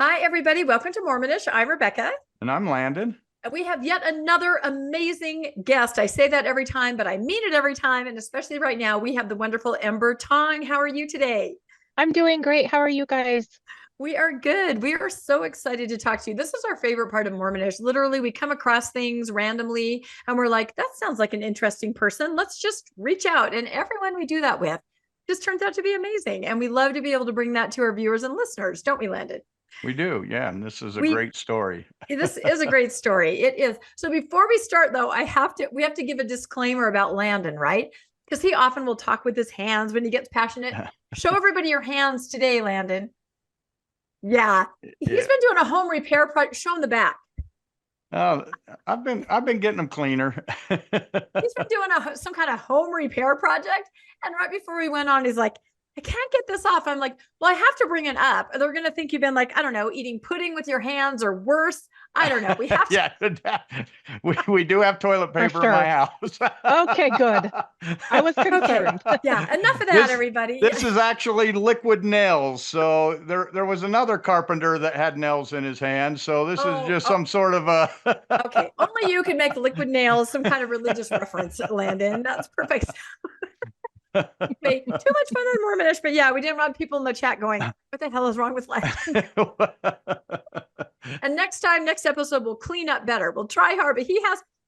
Hi, everybody. Welcome to Mormonish. I'm Rebecca. And I'm Landon. And we have yet another amazing guest. I say that every time, but I mean it every time. And especially right now, we have the wonderful Ember Tonge. How are you today? I'm doing great. How are you guys? We are good. We are so excited to talk to you. This is our favorite part of Mormonish. Literally, we come across things randomly and we're like, that sounds like an interesting person. Let's just reach out. And everyone we do that with just turns out to be amazing. And we love to be able to bring that to our viewers and listeners, don't we, Landon? We do. Yeah. And this is a great story. This is a great story. It is. So before we start though, we have to give a disclaimer about Landon, right? Because he often will talk with his hands when he gets passionate. Show everybody your hands today, Landon. Yeah. He's been doing a home repair project. Show him the back. I've been getting them cleaner. He's been doing some kind of home repair project. And right before we went on, he's like, I can't get this off. I'm like, well, I have to bring it up. They're going to think you've been like, I don't know, eating pudding with your hands or worse. I don't know. We have to. Yeah, we do have toilet paper in my house. Okay, good. I was concerned. Yeah, enough of that, everybody. This is actually liquid nails. So there was another carpenter that had nails in his hand. So this is just some sort of a. Okay, only you can make liquid nails, some kind of religious reference, Landon. That's perfect. Okay, too much fun on Mormonish, but yeah, we didn't want people in the chat going, what the hell is wrong with Landon? And next episode, we'll clean up better. We'll try hard, but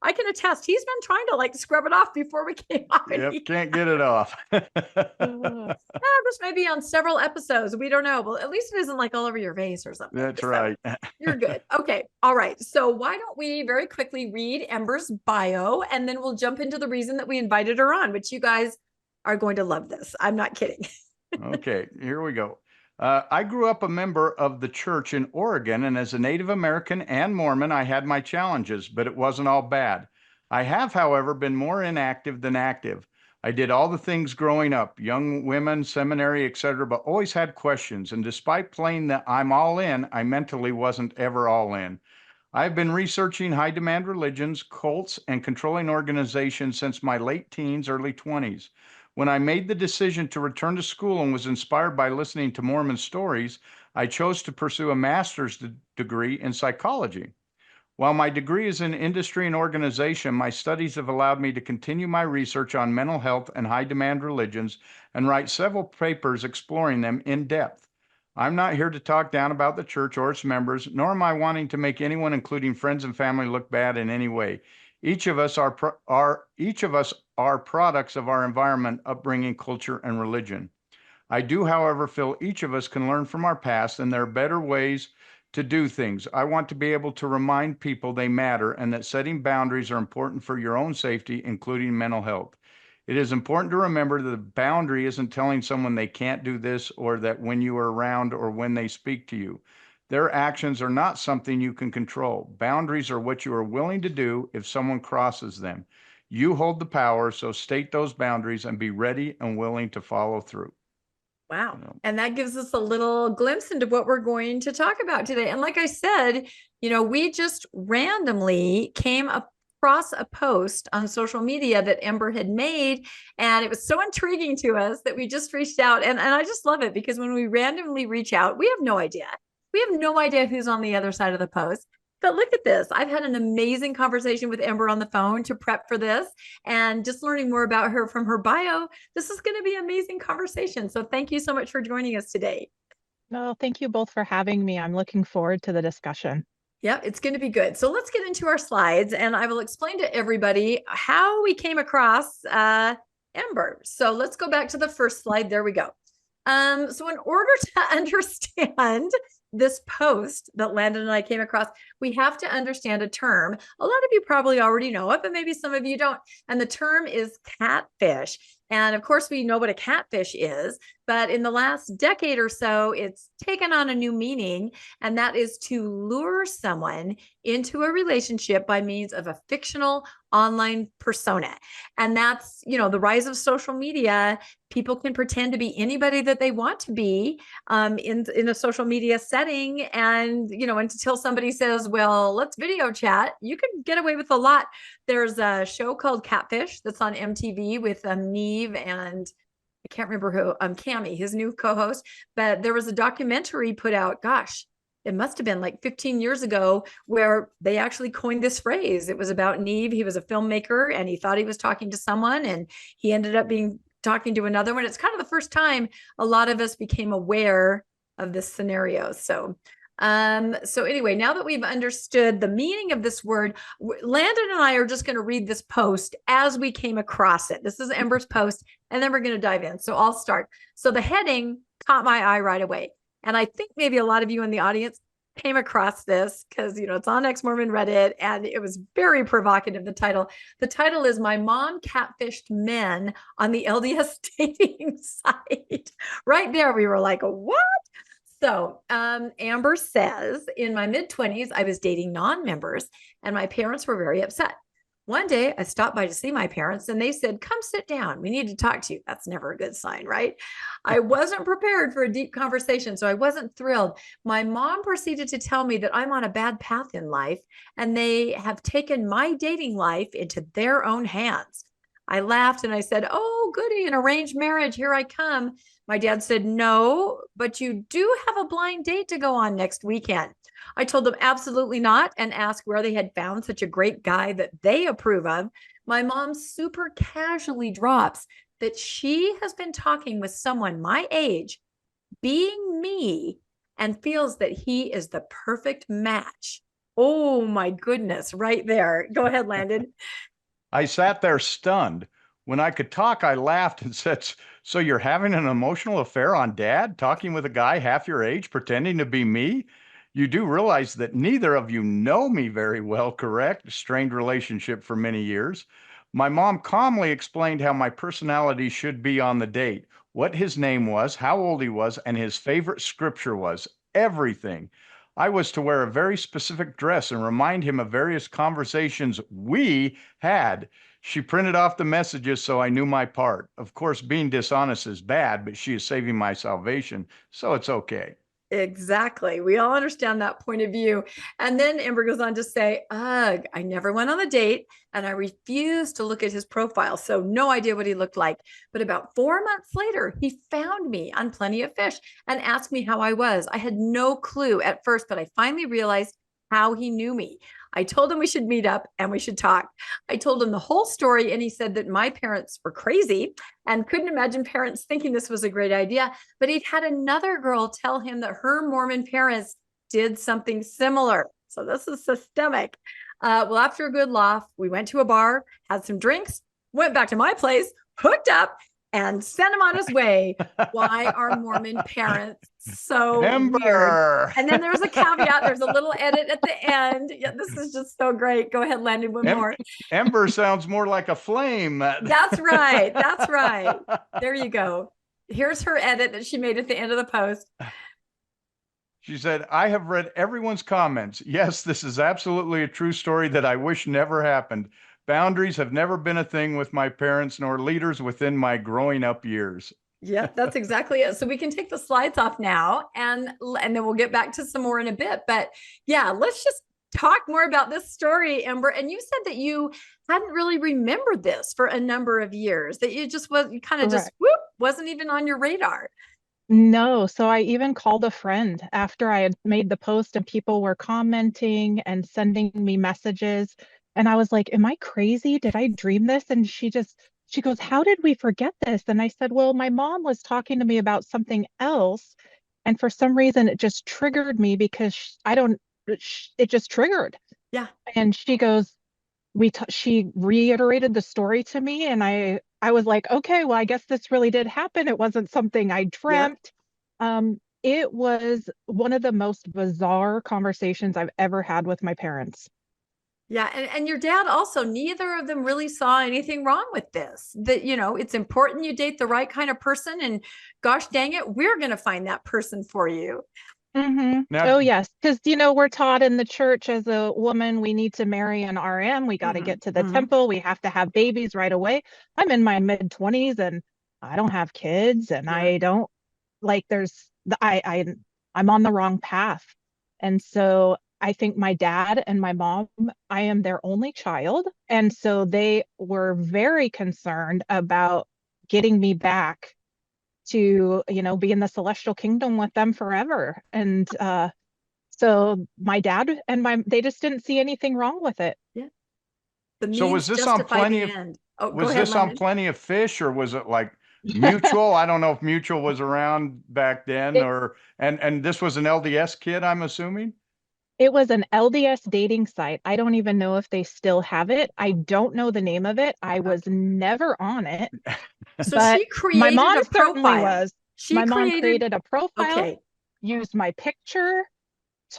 I can attest, he's been trying to like scrub it off before we came on. Yep, can't get it off. This may be on several episodes. We don't know. Well, at least it isn't like all over your face or something. That's right. You're good. Okay. All right. So why don't we very quickly read Ember's bio, and then we'll jump into the reason that we invited her on, which you guys are going to love this. I'm not kidding. Okay, here we go. I grew up a member of the church in Oregon, and as a Native American and Mormon, I had my challenges, but it wasn't all bad. I have, however, been more inactive than active. I did all the things growing up, young women, seminary, etc., but always had questions, and despite playing the I'm all in, I mentally wasn't ever all in. I've been researching high-demand religions, cults, and controlling organizations since my late teens, early 20s. When I made the decision to return to school and was inspired by listening to Mormon stories, I chose to pursue a master's degree in psychology. While my degree is in industry and organization, my studies have allowed me to continue my research on mental health and high-demand religions and write several papers exploring them in depth. I'm not here to talk down about the church or its members, nor am I wanting to make anyone, including friends and family, look bad in any way. Each of us are products of our environment, upbringing, culture, and religion. I do, however, feel each of us can learn from our past, and there are better ways to do things. I want to be able to remind people they matter and that setting boundaries are important for your own safety, including mental health. It is important to remember that the boundary isn't telling someone they can't do this or that when you are around or when they speak to you. Their actions are not something you can control. Boundaries are what you are willing to do if someone crosses them. You hold the power, so state those boundaries and be ready and willing to follow through. Wow. And that gives us a little glimpse into what we're going to talk about today. And like I said, we just randomly came across a post on social media that Ember had made, and it was so intriguing to us that we just reached out. And I just love it because when we randomly reach out, we have no idea. We have no idea who's on the other side of the post. But look at this. I've had an amazing conversation with Ember on the phone to prep for this, and just learning more about her from her bio. This is going to be an amazing conversation. So thank you so much for joining us today. No, thank you both for having me. I'm looking forward to the discussion. Yeah, it's going to be good. So let's get into our slides, and I will explain to everybody how we came across Ember. So let's go back to the first slide. There we go. So in order to understand this post that Landon and I came across, we have to understand a term. A lot of you probably already know it, but maybe some of you don't. And the term is catfish. And of course, we know what a catfish is, but in the last decade or so, it's taken on a new meaning, and that is to lure someone into a relationship by means of a fictional online persona. And that's, the rise of social media. People can pretend to be anybody that they want to be in a social media setting. And, until somebody says, well, let's video chat, you can get away with a lot. There's a show called Catfish that's on MTV with Neve and I can't remember who, Cammie, his new co-host, but there was a documentary put out, it must have been like 15 years ago, where they actually coined this phrase. It was about Neve. He was a filmmaker and he thought he was talking to someone and he ended up talking to another one. It's kind of the first time a lot of us became aware of this scenario. So anyway, now that we've understood the meaning of this word, Landon and I are just going to read this post as we came across it. This is Ember's post, and then we're going to dive in. So I'll start. So the heading caught my eye right away. And I think maybe a lot of you in the audience came across this because, it's on Ex-Mormon Reddit, and it was very provocative, the title. The title is "My Mom Catfished Men on the LDS Dating Site." Right there, we were like, what? So Amber says, in my mid-20s, I was dating non-members and my parents were very upset. One day I stopped by to see my parents and they said, "Come sit down. We need to talk to you." That's never a good sign, right? I wasn't prepared for a deep conversation, so I wasn't thrilled. My mom proceeded to tell me that I'm on a bad path in life and they have taken my dating life into their own hands. I laughed and I said, "Oh, goody, an arranged marriage. Here I come." My dad said, "No, but you do have a blind date to go on next weekend." I told them absolutely not and asked where they had found such a great guy that they approve of. My mom super casually drops that she has been talking with someone my age, being me, and feels that he is the perfect match. Oh my goodness, right there. Go ahead, Landon. I sat there stunned. When I could talk, I laughed and said, "So you're having an emotional affair on Dad, talking with a guy half your age, pretending to be me? You do realize that neither of you know me very well, correct? Strained relationship for many years." My mom calmly explained how my personality should be on the date, what his name was, how old he was, and his favorite scripture was. Everything. I was to wear a very specific dress and remind him of various conversations we had. She printed off the messages so I knew my part. Of course, being dishonest is bad, but she is saving my salvation, so it's okay. Exactly. We all understand that point of view. And then Amber goes on to say, "Ugh, I never went on the date and I refused to look at his profile. So no idea what he looked like. But about 4 months later, he found me on Plenty of Fish and asked me how I was. I had no clue at first, but I finally realized how he knew me. I told him we should meet up and we should talk. I told him the whole story, and he said that my parents were crazy and couldn't imagine parents thinking this was a great idea. But he'd had another girl tell him that her Mormon parents did something similar. So this is systemic. Well, after a good laugh, we went to a bar, had some drinks, went back to my place, hooked up, and sent him on his way. Why are Mormon parents so Ember. weird? And then there's a caveat. There's a little edit at the end. Yeah, this is just so great. Go ahead, Landon, one more. Ember sounds more like a flame. That's right. That's right. There you go. Here's her edit that she made at the end of the post. She said, "I have read everyone's comments. Yes, this is absolutely a true story that I wish never happened. Boundaries have never been a thing with my parents nor leaders within my growing up years." Yeah, that's exactly it. So we can take the slides off now and then we'll get back to some more in a bit. But yeah, let's just talk more about this story, Ember. And you said that you hadn't really remembered this for a number of years, that you just wasn't even on your radar. No, so I even called a friend after I had made the post and people were commenting and sending me messages. And I was like, "Am I crazy? Did I dream this?" And she goes, "How did we forget this?" And I said, "Well, my mom was talking to me about something else. And for some reason, it just triggered me because it just triggered." Yeah. And she goes, she reiterated the story to me, and I was like, "Okay, well, I guess this really did happen. It wasn't something I dreamt." It was one of the most bizarre conversations I've ever had with my parents. Yeah. And your dad also, neither of them really saw anything wrong with this. That, it's important you date the right kind of person. And gosh dang it, we're going to find that person for you. Mm-hmm. Now, Oh, yes. Because, we're taught in the church as a woman, we need to marry an RM. We got to get to the temple. We have to have babies right away. I'm in my mid-20s and I don't have kids and I don't like I'm on the wrong path. And so I think my dad and my mom, I am their only child. And so they were very concerned about getting me back to, be in the celestial kingdom with them forever. And So my dad and they just didn't see anything wrong with it. Yeah. The So means was this on justify Plenty the of end. Oh, go was ahead, this on Landon. Plenty of Fish, or was it like Mutual? I don't know if Mutual was around back then, It, or and this was an LDS kid, I'm assuming. it was an LDS dating site. I don't even know if they still have it. I don't know the name of it. I was never on it, So but she my created mom a certainly profile. was. She My mom created, created a profile, okay. used my picture,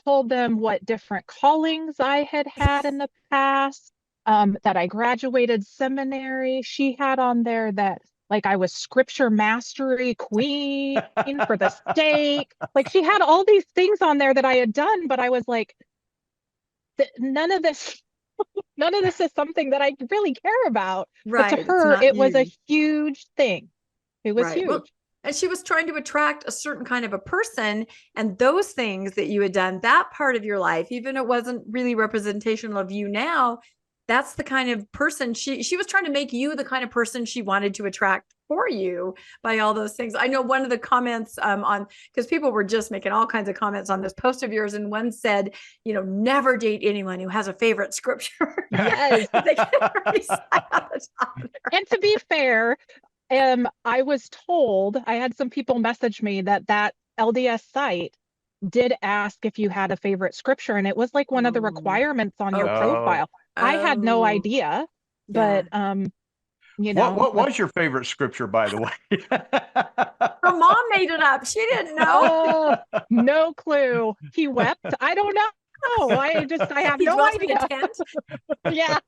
told them what different callings I had had in the past, that I graduated seminary. She had on there that like I was scripture mastery queen for the stake. Like she had all these things on there that I had done, but I was like, none of this, none of this is something that I really care about. But to Right. It's her, not it was a you. huge thing. It was Right. Well, huge. and she was trying to attract a certain kind of a person. And those things that you had done, that part of your life, even it wasn't really representational of you now, that's the kind of person she was trying to make you the kind of person she wanted to attract for you by all those things. I know one of the comments on, because people were just making all kinds of comments on this post of yours, and one said, never date anyone who has a favorite scripture. Yes. They get very sad at the top there. And to be fair, I was told, I had some people message me that LDS site did ask if you had a favorite scripture, and it was like one of the requirements on your Okay. profile. I had no idea, but What was your favorite scripture, by the way? Her mom made it up. She didn't know. Oh, no clue. He wept. I don't know. I have He no dwelt in idea. a tent. Yeah.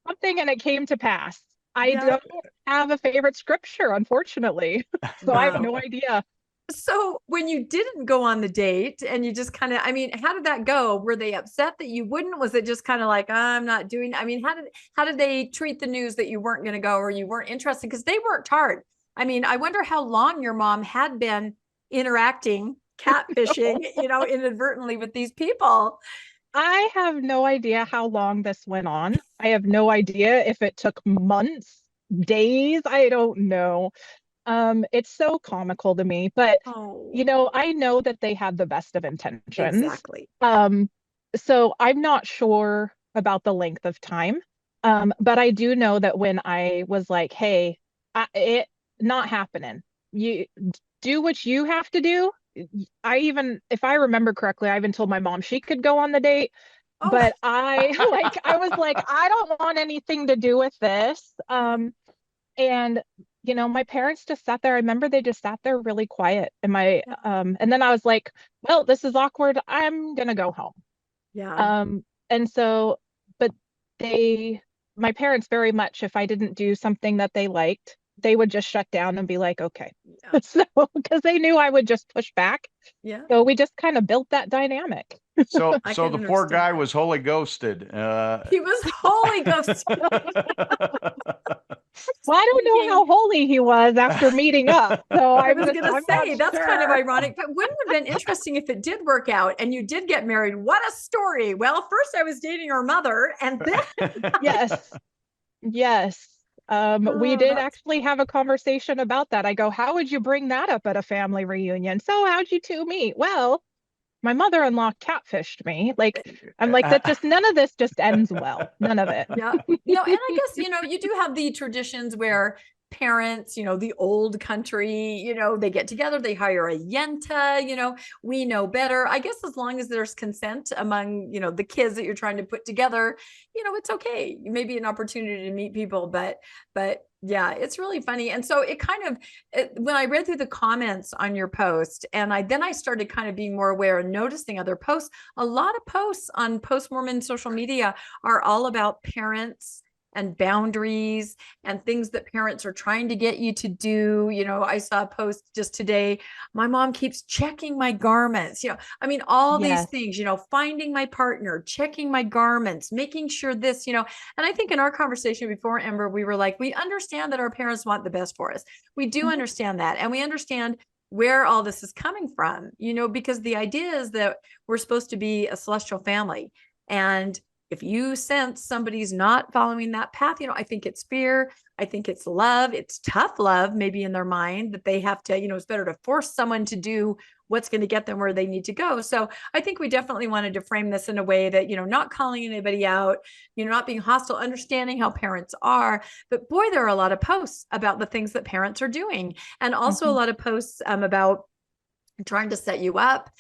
Something, and it came to pass. I don't have a favorite scripture, unfortunately. So I have no idea. So when you didn't go on the date and you just kind of, how did that go? Were they upset that you wouldn't? Was it just kind of like, I'm not doing, how did they treat the news that you weren't going to go or you weren't interested? Because they worked hard. I wonder how long your mom had been interacting, catfishing, inadvertently with these people. I have no idea how long this went on. I have no idea if it took months, days. I don't know. It's so comical to me, but I know that they had the best of intentions. Exactly. So I'm not sure about the length of time. But I do know that when I was like, hey, it not happening. You do what you have to do. If I remember correctly, I even told my mom she could go on the date. But I was like, I don't want anything to do with this. And my parents just sat there. I remember they just sat there really quiet. And then I was like, well, this is awkward. I'm gonna go home. Yeah. And so, but my parents very much, if I didn't do something that they liked, they would just shut down and be like, okay. Yeah. So, because they knew I would just push back. Yeah. So we just kind of built that dynamic. So the poor guy was Holy Ghosted. He was Holy Ghosted. Well, I don't know how holy he was after meeting up. So I was going to say, that's kind of ironic, but wouldn't it have been interesting if it did work out and you did get married? What a story. Well, first I was dating her mother and then. Yes. We did actually have a conversation about that. I go, how would you bring that up at a family reunion? So how'd you two meet? Well, my mother-in-law catfished me. I'm like, that just, none of this just ends well. None of it. Yeah. No, and I guess, you do have the traditions where parents, the old country, they get together, they hire a yenta, we know better. I guess as long as there's consent among, the kids that you're trying to put together, it's okay. Maybe an opportunity to meet people, but yeah, it's really funny. And so when I read through the comments on your post and then I started kind of being more aware and noticing other posts, a lot of posts on post-Mormon social media are all about parents and boundaries and things that parents are trying to get you to do. I saw a post just today. My mom keeps checking my garments, all these things, finding my partner, checking my garments, making sure this, and I think in our conversation before, Ember, we were like, we understand that our parents want the best for us. We do understand that. And we understand where all this is coming from, because the idea is that we're supposed to be a celestial family. And if you sense somebody's not following that path, I think it's fear. I think it's love. It's tough love, maybe in their mind that they have to, it's better to force someone to do what's going to get them where they need to go. So I think we definitely wanted to frame this in a way that, not calling anybody out, not being hostile, understanding how parents are. But boy, there are a lot of posts about the things that parents are doing, and also a lot of posts about trying to set you up.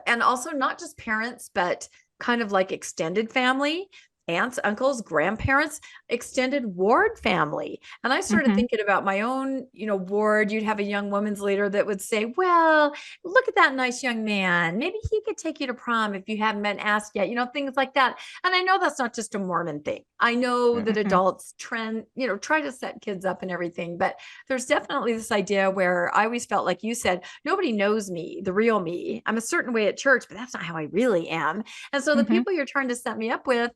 And also not just parents, but kind of like extended family, aunts, uncles, grandparents, extended ward family. And I started thinking about my own, ward. You'd have a young women's leader that would say, well, look at that nice young man. Maybe he could take you to prom if you haven't been asked yet, things like that. And I know that's not just a Mormon thing. I know that adults try to set kids up and everything, but there's definitely this idea where I always felt like you said, nobody knows me, the real me. I'm a certain way at church, but that's not how I really am. And so the people you're trying to set me up with,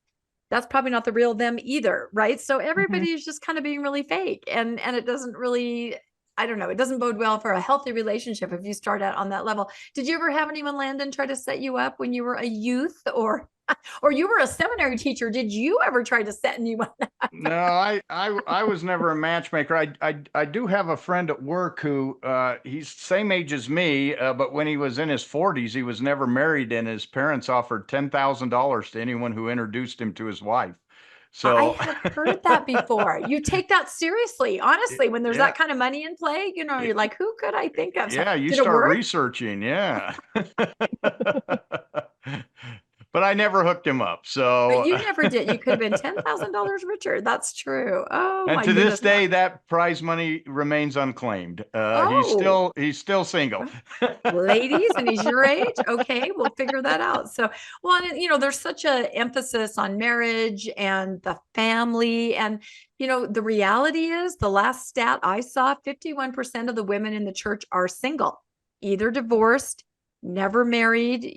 that's probably not the real them either, right? So everybody is just kind of being really fake, and it doesn't really, I don't know, it doesn't bode well for a healthy relationship if you start out on that level. Did you ever have anyone, Landon, try to set you up when you were a youth, or you were a seminary teacher? Did you ever try to set anyone up? No, I was never a matchmaker. I do have a friend at work who he's the same age as me, but when he was in his 40s, he was never married, and his parents offered $10,000 to anyone who introduced him to his wife. So I have heard that before. You take that seriously, honestly, when there's that kind of money in play, you're like, who could I think of? Yeah, you Did it start work? researching. Yeah. But I never hooked him up. So But you never did. You could have been $10,000 richer. That's true. Oh, and my to goodness. this day, that prize money remains unclaimed. Oh, He's still single. ladies, and he's your age. Okay, we'll figure that out. So, well, and, there's such a emphasis on marriage and the family. And, the reality is, the last stat I saw, 51% of the women in the church are single, either divorced, never married.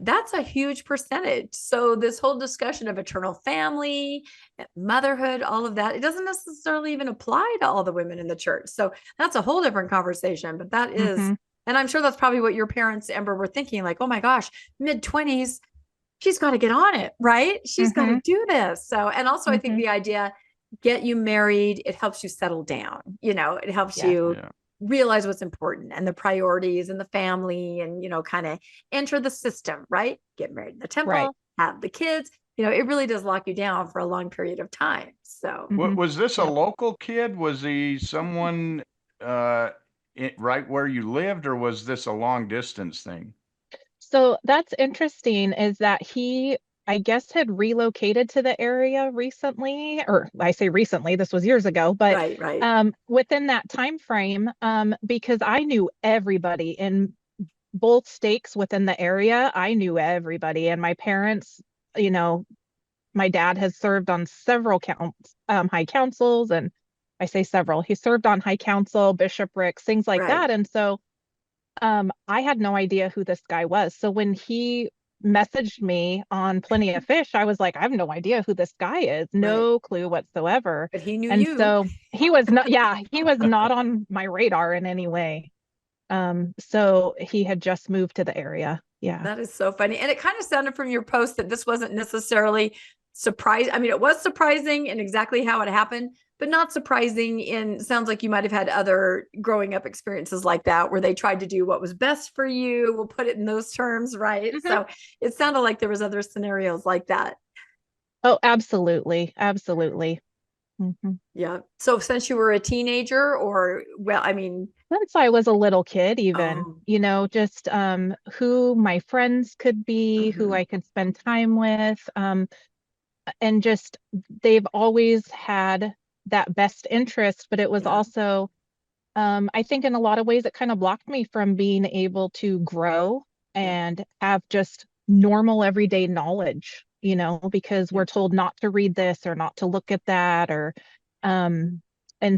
That's a huge percentage. So this whole discussion of eternal family, motherhood, all of that, it doesn't necessarily even apply to all the women in the church. So that's a whole different conversation, but that is, and I'm sure that's probably what your parents, Ember, were thinking, like, oh my gosh, mid-20s, she's got to get on it, right? She's got to do this. So, and also I think the idea, get you married, it helps you settle down, it helps you realize what's important and the priorities and the family, and kind of enter the system, right? Get married in the temple, have the kids, it really does lock you down for a long period of time. So Was this a local kid? Was he someone right where you lived, or was this a long distance thing? So that's interesting, is that he, I guess, had relocated to the area recently, or I say recently, this was years ago, but right. Within that time frame, because I knew everybody in both stakes within the area. I knew everybody, and my parents, my dad has served on several high councils, and I say several. He served on high council, bishoprics, things like that, and so I had no idea who this guy was. So when he messaged me on Plenty of Fish, I was like, I have no idea who this guy is. No clue whatsoever. But he knew and you. So he was not, he was not on my radar in any way. So he had just moved to the area. Yeah. That is so funny. And it kind of sounded from your post that this wasn't necessarily surprising. I mean, it was surprising in exactly how it happened, but not surprising in, sounds like you might have had other growing up experiences like that, where they tried to do what was best for you. We'll put it in those terms, right? So it sounded like there was other scenarios like that. Oh, absolutely. Absolutely. Yeah. So since you were a teenager, or, well, I mean, since I was a little kid, even, just who my friends could be, who I could spend time with, and just, they've always had that best interest, but it was also, I think in a lot of ways, it kind of blocked me from being able to grow and have just normal everyday knowledge, because we're told not to read this or not to look at that, or, and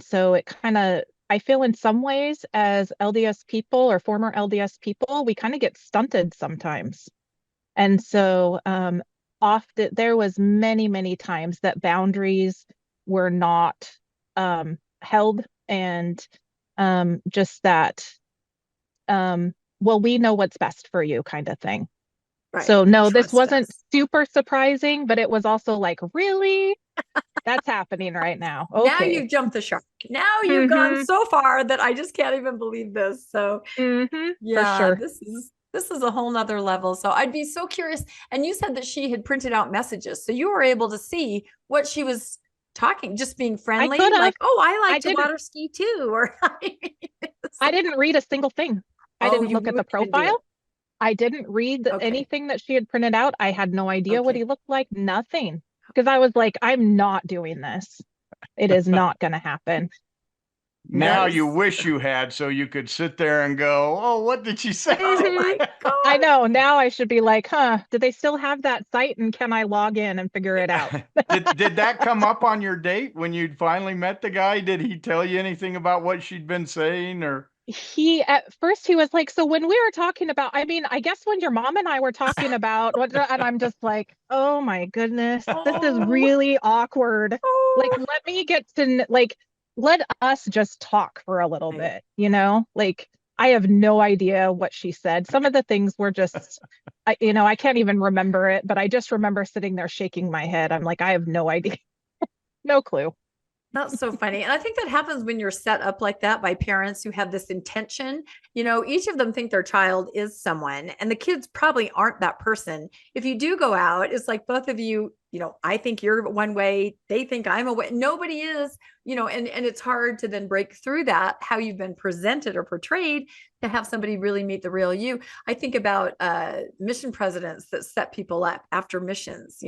so it kind of, I feel in some ways as LDS people or former LDS people, we kind of get stunted sometimes. And so, often there was many times that boundaries were not held, and just that well, we know what's best for you kind of thing. Right. So no, this Trust wasn't us. super surprising, but it was also like, really? That's happening right now. Now Okay. you've jumped the shark. Now you've gone so far that I just can't even believe this. So For yeah, sure. this is a whole nother level. So I'd be so curious. And you said that she had printed out messages. So you were able to see what she was talking, just being friendly, could have. like, oh, I like I to didn't water ski too. Or I didn't read a single thing. I didn't you look at the really didn't do it. profile. I didn't read Okay. anything that she had printed out. I had no idea what Okay. he looked like, nothing. Because I was like, I'm not doing this. It is not going to happen. Now Yes. you wish you had, so you could sit there and go, oh, what did she say? Oh my God. I know. Now I should be like, do they still have that site and can I log in and figure it out? Did that come up on your date when you finally met the guy? Did he tell you anything about what she'd been saying, or? At first he was like, so when we were talking about, I mean, I guess when your mom and I were talking about what, and I'm just like, oh my goodness, this is really awkward. Like, let me get to, like, let us just talk for a little bit, you know? Like, I have no idea what she said. Some of the things were just, I can't even remember it, but I just remember sitting there shaking my head. I'm like, I have no idea. No clue. That's so funny. And I think that happens when you're set up like that by parents who have this intention. Each of them think their child is someone, and the kids probably aren't that person. If you do go out, it's like both of you, I think you're one way, they think I'm a way. Nobody is, and it's hard to then break through that, how you've been presented or portrayed, to have somebody really meet the real you. I think about mission presidents that set people up after missions.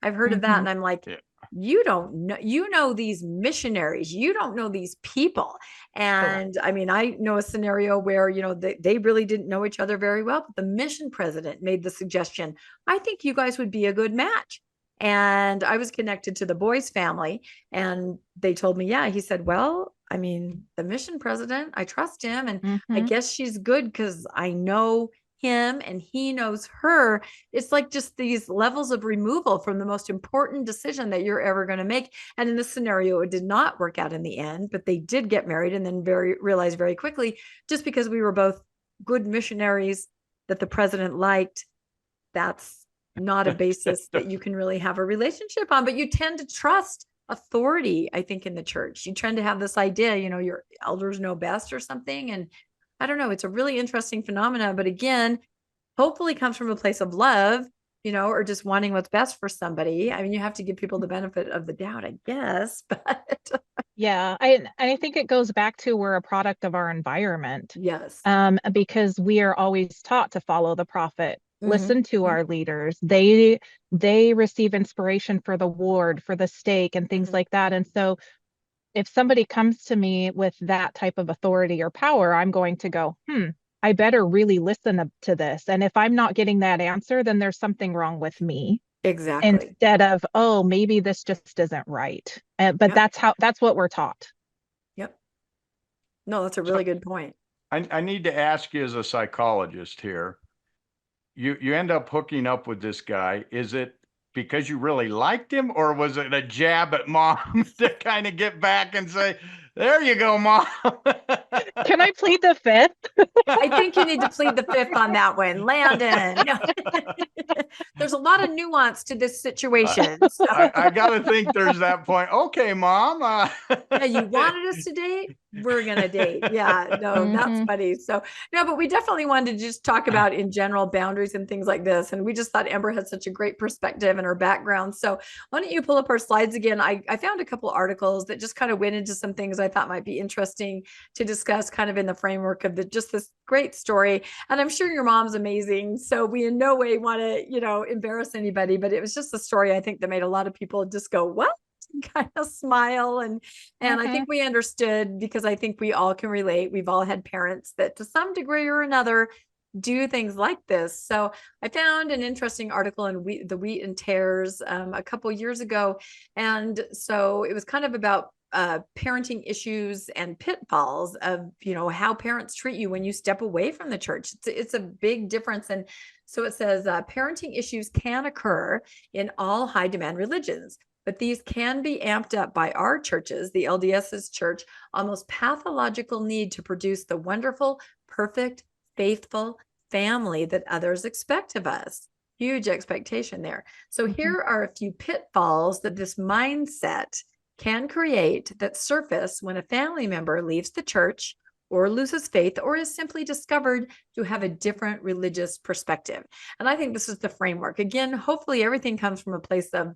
I've heard of that, and I'm like, you don't know, these missionaries, you don't know these people. And I mean, I know a scenario where, they really didn't know each other very well, but the mission president made the suggestion, I think you guys would be a good match. And I was connected to the boys' family, and they told me, yeah, he said, well, I mean, the mission president, I trust him. And I guess she's good because I know him and he knows her. It's like just these levels of removal from the most important decision that you're ever going to make. And in this scenario, it did not work out in the end, but they did get married, and then realized very quickly, just because we were both good missionaries that the president liked, that's not a basis that you can really have a relationship on. But you tend to trust authority, I think, in the church. You tend to have this idea, your elders know best or something. And I don't know, it's a really interesting phenomenon, but again, hopefully comes from a place of love, or just wanting what's best for somebody. I mean, you have to give people the benefit of the doubt, I guess, but yeah, I think it goes back to we're a product of our environment. yes. Because we are always taught to follow the prophet, listen to our leaders. They receive inspiration for the ward, for the stake, and things like that. And so if somebody comes to me with that type of authority or power, I'm going to go, I better really listen to this. And if I'm not getting that answer, then there's something wrong with me. Exactly. Instead of, oh, maybe this just isn't right. But that's what we're taught. Yep. No, that's a really good point. I need to ask you, as a psychologist here, you end up hooking up with this guy. Is it because you really liked him, or was it a jab at mom to kind of get back and say, there you go, mom? Can I plead the fifth? I think you need to plead the fifth on that one, Landon. No. There's a lot of nuance to this situation. So. I got to think there's that point. Okay, mom. Yeah, you wanted us to date? We're going to date. Yeah, no, that's funny. So, no, but we definitely wanted to just talk about in general boundaries and things like this. And we just thought Ember had such a great perspective and her background. So why don't you pull up our slides again? I found a couple articles that just kind of went into some things I thought might be interesting to discuss, kind of in the framework of just this great story. And I'm sure your mom's amazing. So we in no way want to, embarrass anybody, but it was just a story, I think, that made a lot of people just go, what? And kind of smile. And I think we understood, because I think we all can relate. We've all had parents that to some degree or another do things like this. So I found an interesting article in the Wheat and Tares a couple years ago. And so it was kind of about parenting issues and pitfalls of, how parents treat you when you step away from the church. It's a big difference. And so it says parenting issues can occur in all high demand religions, but these can be amped up by our churches, the LDS's church, almost pathological need to produce the wonderful, perfect, faithful family that others expect of us. Huge expectation there. So here are a few pitfalls that this mindset can create that surface when a family member leaves the church or loses faith or is simply discovered to have a different religious perspective. And I think this is the framework. Again, hopefully everything comes from a place of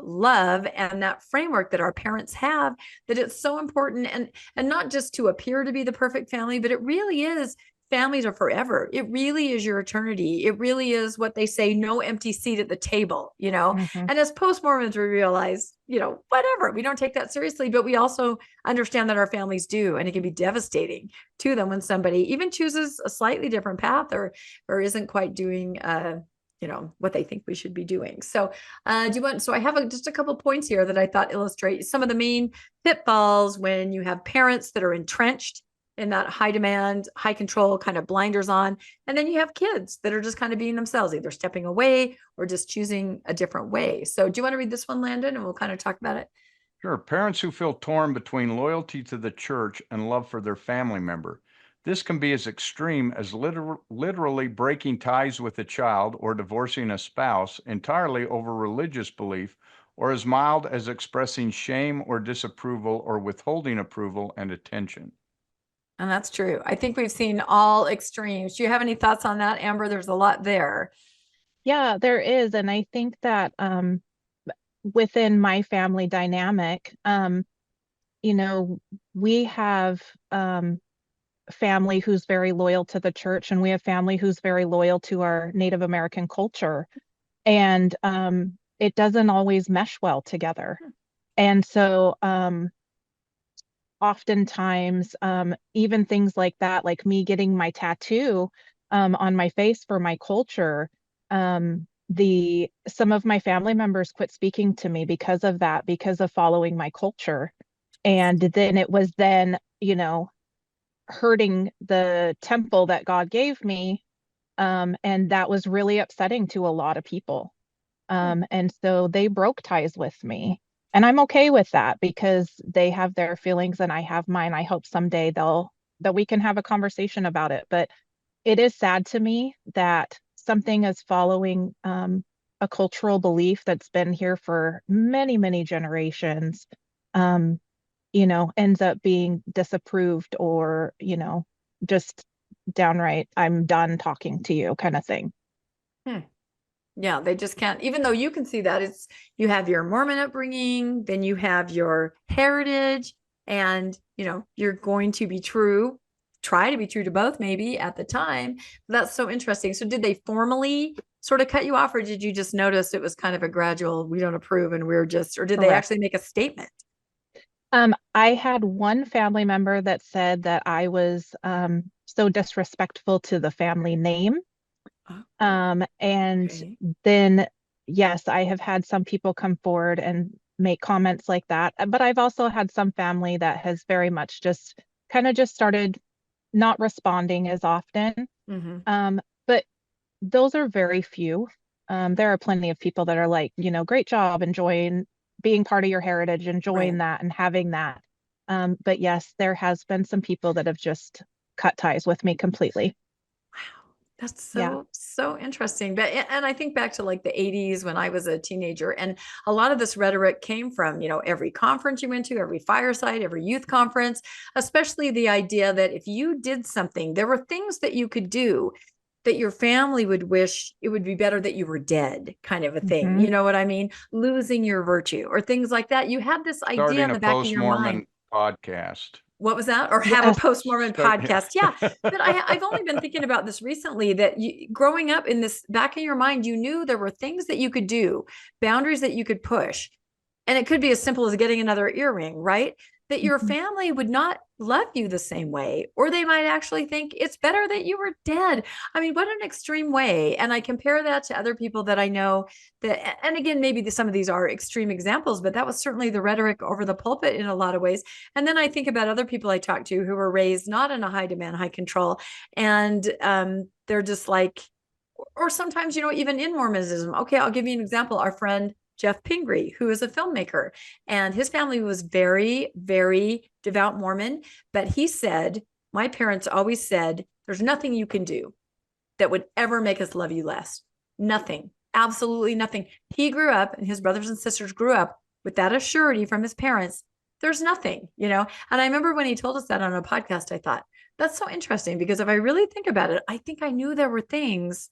love and that framework that our parents have, that it's so important, and not just to appear to be the perfect family, but it really is. Families are forever. It really is your eternity. It really is what they say, no empty seat at the table, And as post-Mormons, we realize, whatever, we don't take that seriously, but we also understand that our families do. And it can be devastating to them when somebody even chooses a slightly different path or isn't quite doing, what they think we should be doing. So so I have just a couple points here that I thought illustrate some of the main pitfalls when you have parents that are entrenched in that high demand, high control kind of blinders on. And then you have kids that are just kind of being themselves, either stepping away or just choosing a different way. So do you want to read this one, Landon? And we'll kind of talk about it. Sure. Parents who feel torn between loyalty to the church and love for their family member. This can be as extreme as literally breaking ties with a child or divorcing a spouse entirely over religious belief, or as mild as expressing shame or disapproval or withholding approval and attention. And that's true. I think we've seen all extremes. Do you have any thoughts on that, Amber? There's a lot there. Yeah, there is. And I think that within my family dynamic, we have family who's very loyal to the church, and we have family who's very loyal to our Native American culture. And it doesn't always mesh well together. And so oftentimes, even things like that, like me getting my tattoo on my face for my culture, some of my family members quit speaking to me because of that, because of following my culture. And then it was hurting the temple that God gave me. And that was really upsetting to a lot of people. And so they broke ties with me. And I'm okay with that because they have their feelings and I have mine. I hope someday that we can have a conversation about it. But it is sad to me that something as following a cultural belief that's been here for many, many generations, ends up being disapproved or, just downright, I'm done talking to you kind of thing. Yeah, they just can't, even though you can see that you have your Mormon upbringing, then you have your heritage, and, you're going to try to be true to both maybe at the time. That's so interesting. So did they formally sort of cut you off, or did you just notice it was kind of a gradual, we don't approve and or did Correct. They actually make a statement? I had one family member that said that I was so disrespectful to the family name. And Okay. then, yes, I have had some people come forward and make comments like that. But I've also had some family that has very much just started not responding as often. But those are very few. There are plenty of people that are like, great job, enjoying being part of your heritage, enjoying that and having that. But yes, there has been some people that have just cut ties with me completely. That's so interesting. But, and I think back to like the 80s when I was a teenager, and a lot of this rhetoric came from, every conference you went to, every fireside, every youth conference, especially the idea that if you did something, there were things that you could do that your family would wish it would be better that you were dead, kind of a thing. You know what I mean? Losing your virtue or things like that. You had this idea in the back of your mind. Podcast. What was that? Or have a post-Mormon podcast. Yeah. But I've only been thinking about this recently, that growing up in this back of your mind, you knew there were things that you could do, boundaries that you could push. And it could be as simple as getting another earring, right? That your family would not love you the same way, or they might actually think it's better that you were dead. I mean, what an extreme way. And I compare that to other people that I know that, and again, maybe some of these are extreme examples, but that was certainly the rhetoric over the pulpit in a lot of ways. And then I think about other people I talked to who were raised not in a high demand, high control, and they're just like, or sometimes, even in Mormonism. Okay, I'll give you an example. Our friend Jeff Pingree, who is a filmmaker, and his family was very, very devout Mormon. But he said, my parents always said, there's nothing you can do that would ever make us love you less. Nothing. absolutely nothing. He grew up, and his brothers and sisters grew up with that assurity from his parents. There's nothing, you know? And I remember when he told us that on a podcast, I thought, that's so interesting, because if I really think about it, I think I knew there were things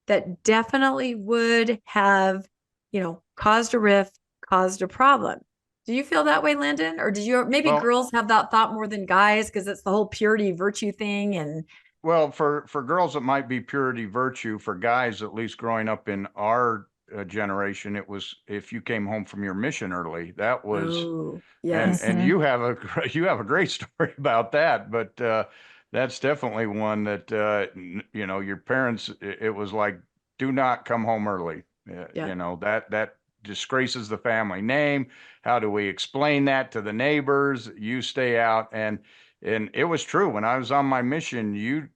that definitely would have, you know, caused a rift, caused a problem. Do you feel that way, Landon? Or did you, maybe Well, girls have that thought more than guys because it's the whole purity virtue thing? And well, for girls, it might be purity virtue. For guys, at least growing up in our generation, it was if you came home from your mission early, that was, oh, and yes. you have a you have a great story about that. But that's definitely one that you know, your parents. It was like, do not come home early. Yeah. You know, that disgraces the family name. How do we explain that to the neighbors? You stay out. And it was true when I was on my mission.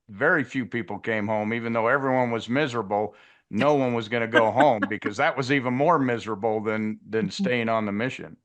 Very few people came home, even though everyone was miserable. No one was going to go home because that was even more miserable than staying on the mission.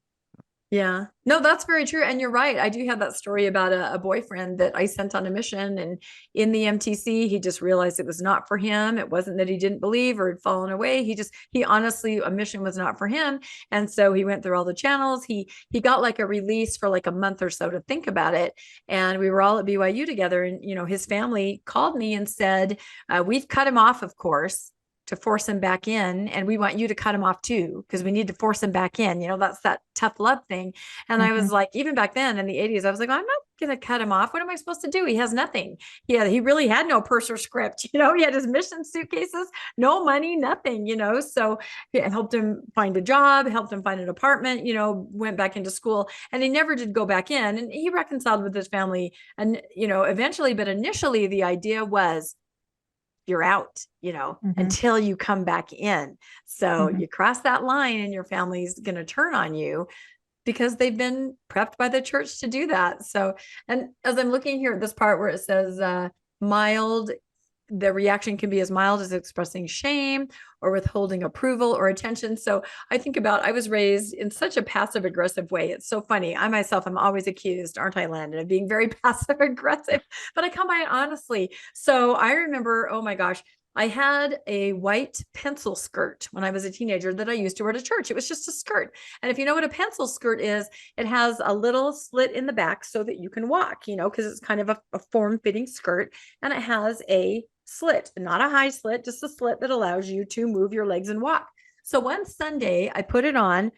Yeah, no, that's very true. And you're right. I do have that story about a boyfriend that I sent on a mission, and in the MTC, he just realized it was not for him. It wasn't that he didn't believe or had fallen away. He honestly, a mission was not for him. And so he went through all the channels. He got like a release for like a month or so to think about it. And we were all at BYU together, and, you know, his family called me and said, we've cut him off, of course, to force him back in, and we want you to cut him off too, because we need to force him back in. You know, that's that tough love thing. And I was like, even back then in the 80s, I was like, I'm not gonna cut him off. What am I supposed to do? He has nothing. He really had no purse or script. You know, he had his mission suitcases, no money, nothing, you know. So it helped him find a job, helped him find an apartment, you know, went back into school, and he never did go back in. And he reconciled with his family, and, you know, eventually, but initially the idea was, you're out, you know, until you come back in. So you cross that line and your family's going to turn on you, because they've been prepped by the church to do that. So, and as I'm looking here at this part where it says mild, the reaction can be as mild as expressing shame or withholding approval or attention. So I think about, I was raised in such a passive aggressive way. It's so funny. I myself am always accused, aren't I, Landon, of being very passive aggressive, but I come by it honestly. So I remember, oh my gosh, I had a white pencil skirt when I was a teenager that I used to wear to church. It was just a skirt. And if you know what a pencil skirt is, it has a little slit in the back so that you can walk, you know, because it's kind of a form-fitting skirt. And it has a slit, not a high slit, just a slit that allows you to move your legs and walk. So one Sunday I put it on,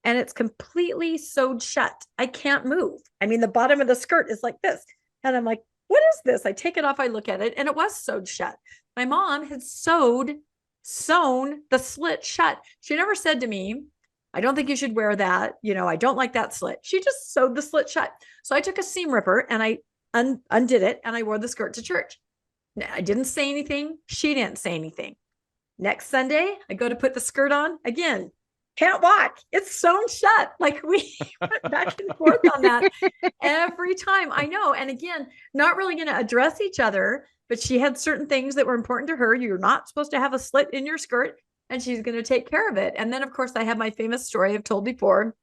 and it's completely sewed shut. I can't move. I mean, the bottom of the skirt is like this. And I'm like, what is this? I take it off, I look at it, and it was sewed shut. My mom had sewn the slit shut. She never said to me, I don't think you should wear that. You know, I don't like that slit. She just sewed the slit shut. So I took a seam ripper and I undid it, and I wore the skirt to church. I didn't say anything. She didn't say anything. Next Sunday, I go to put the skirt on again. Can't walk. It's sewn shut. Like, we went back and forth on that every time. I know. And again, not really going to address each other, but she had certain things that were important to her. You're not supposed to have a slit in your skirt, and she's going to take care of it. And then, of course, I have my famous story I've told before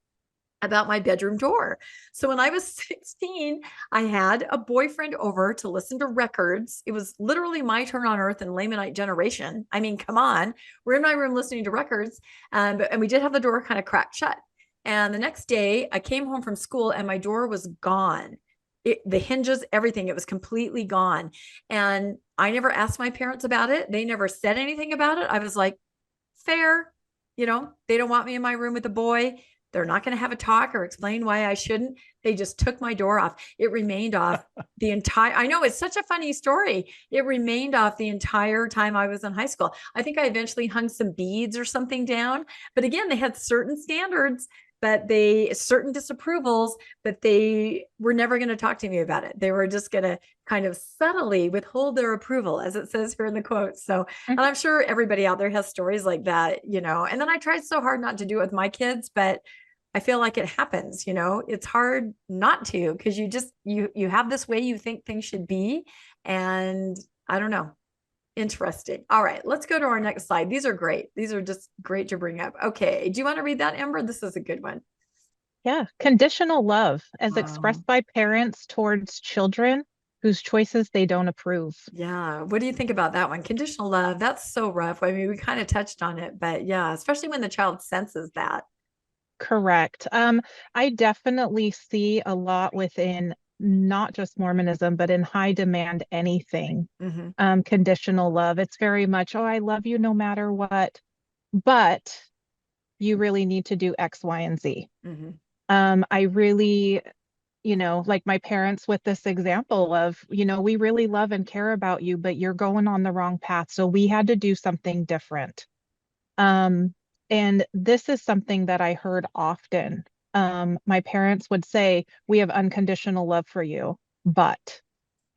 about my bedroom door. So when I was 16, I had a boyfriend over to listen to records. It was literally my turn on earth in Lamanite generation. I mean, come on, we're in my room listening to records. And we did have the door kind of cracked shut. And the next day I came home from school and my door was gone. The hinges, everything, it was completely gone. And I never asked my parents about it. They never said anything about it. I was like, fair, you know, they don't want me in my room with a boy. They're not going to have a talk or explain why I shouldn't. They just took my door off. It remained off the entire, I know, it's such a funny story. It remained off the entire time I was in high school. I think I eventually hung some beads or something down. But again, they had certain standards, but certain disapprovals, but they were never going to talk to me about it. They were just going to kind of subtly withhold their approval, as it says here in the quote. So, and I'm sure everybody out there has stories like that, you know, and then I tried so hard not to do it with my kids, but I feel like it happens, you know, it's hard not to, because you have this way you think things should be. And I don't know. Interesting. All right, let's go to our next slide. These are great. These are just great to bring up. Okay. Do you want to read that, Ember? This is a good one. Yeah. Conditional love as expressed by parents towards children whose choices they don't approve. Yeah. What do you think about that one? Conditional love. That's so rough. I mean, we kind of touched on it, but yeah, especially when the child senses that. Correct. I definitely see a lot within not just Mormonism, but in high demand anything, conditional love. It's very much, oh, I love you no matter what, but you really need to do X, Y, and Z. I really, like my parents with this example of, we really love and care about you, but you're going on the wrong path. So we had to do something different. And this is something that I heard often. My parents would say, we have unconditional love for you, but,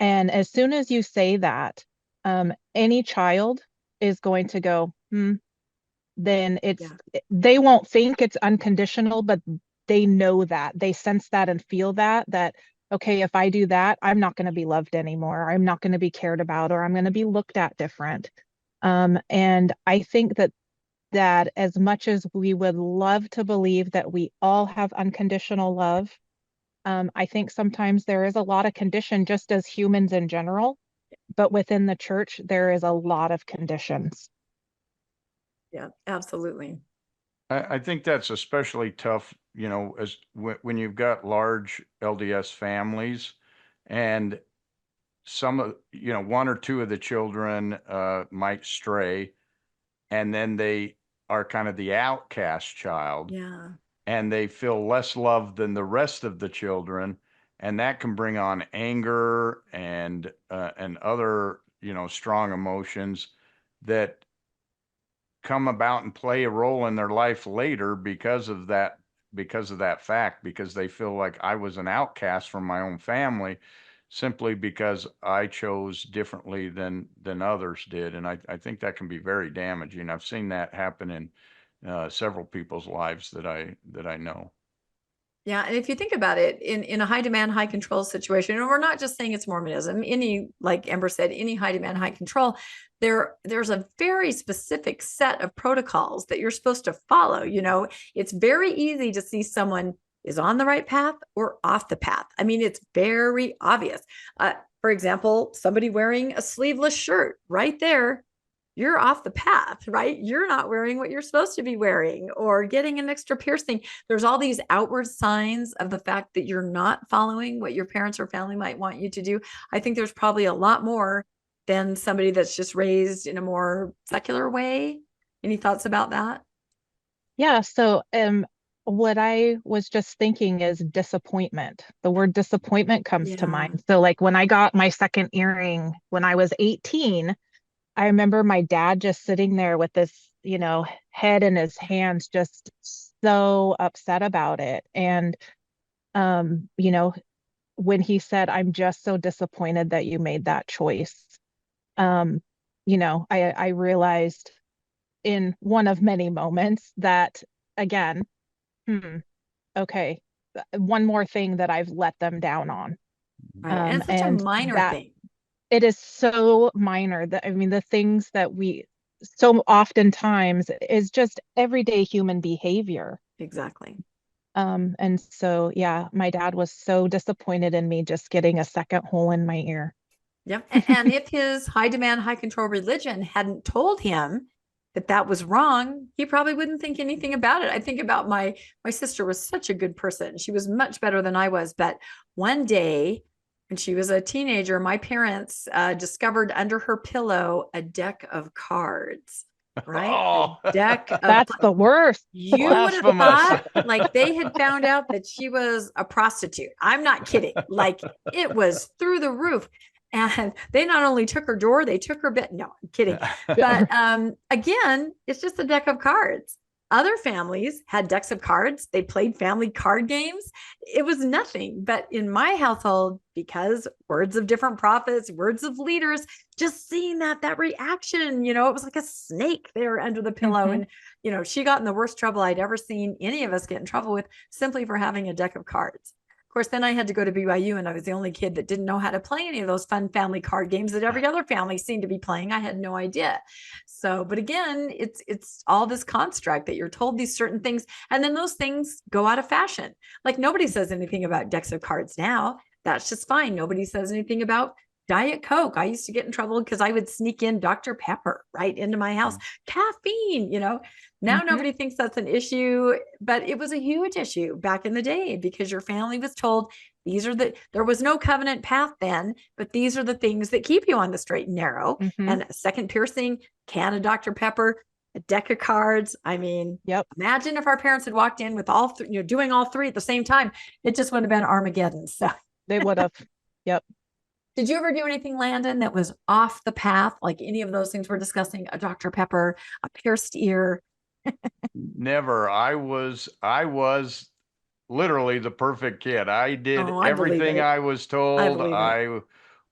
and as soon as you say that, any child is going to go, then they won't think it's unconditional, but they know that, they sense that and feel that, okay, if I do that, I'm not going to be loved anymore. I'm not going to be cared about, or I'm going to be looked at different. And I think that as much as we would love to believe that we all have unconditional love, I think sometimes there is a lot of condition just as humans in general, but within the church, there is a lot of conditions. Yeah, absolutely. I think that's especially tough, as when you've got large LDS families and some of, one or two of the children might stray, and then they are kind of the outcast child. Yeah. And they feel less loved than the rest of the children. And that can bring on anger and other, strong emotions that come about and play a role in their life later because of that fact, because they feel like I was an outcast from my own family simply because I chose differently than others did. And I think that can be very damaging. I've seen that happen in several people's lives that I know. Yeah, and if you think about it, in a high demand, high control situation, and we're not just saying it's Mormonism, like Ember said, any high demand, high control, there's a very specific set of protocols that you're supposed to follow. It's very easy to see someone is on the right path or off the path. I mean, it's very obvious. For example, somebody wearing a sleeveless shirt right there, you're off the path, right? You're not wearing what you're supposed to be wearing, or getting an extra piercing. There's all these outward signs of the fact that you're not following what your parents or family might want you to do. I think there's probably a lot more than somebody that's just raised in a more secular way. Any thoughts about that? Yeah. So, what I was just thinking is disappointment. The word disappointment comes to mind. So like when I got my second earring when I was 18, I remember my dad just sitting there with this, head in his hands, just so upset about it. And, when he said, I'm just so disappointed that you made that choice, I realized in one of many moments that, again, okay, one more thing that I've let them down on. Right. And it's such a minor thing. It is so minor that, the things that we so oftentimes is just everyday human behavior. Exactly. And so, yeah, my dad was so disappointed in me just getting a second hole in my ear. Yep. And if his high demand, high control religion hadn't told him that was wrong, he probably wouldn't think anything about it. I think about my sister was such a good person. She was much better than I was. But one day when she was a teenager, my parents discovered under her pillow a deck of cards. Right? Oh, that's the worst. You would have thought like they had found out that she was a prostitute. I'm not kidding. Like it was through the roof. And they not only took her door, they took her bed. No, I'm kidding. But again, it's just a deck of cards. Other families had decks of cards. They played family card games. It was nothing. But in my household, because words of different prophets, words of leaders, just seeing that reaction, it was like a snake there under the pillow. And, she got in the worst trouble I'd ever seen any of us get in trouble with simply for having a deck of cards. Of course, then I had to go to BYU and I was the only kid that didn't know how to play any of those fun family card games that every other family seemed to be playing. I had no idea. So, but again, it's all this construct that you're told these certain things, and then those things go out of fashion. Like nobody says anything about decks of cards now. That's just fine. Nobody says anything about Diet Coke. I used to get in trouble because I would sneak in Dr. Pepper right into my house. Caffeine, now nobody thinks that's an issue, but it was a huge issue back in the day because your family was told there was no covenant path then, but these are the things that keep you on the straight and narrow. And a second piercing, can of Dr. Pepper, a deck of cards. I mean, imagine if our parents had walked in with all doing all three at the same time. It just would have been Armageddon. So they would have. Yep. Did you ever do anything, Landon, that was off the path? Like any of those things we're discussing, a Dr. Pepper, a pierced ear? Never. I was literally the perfect kid. I did everything I was told. I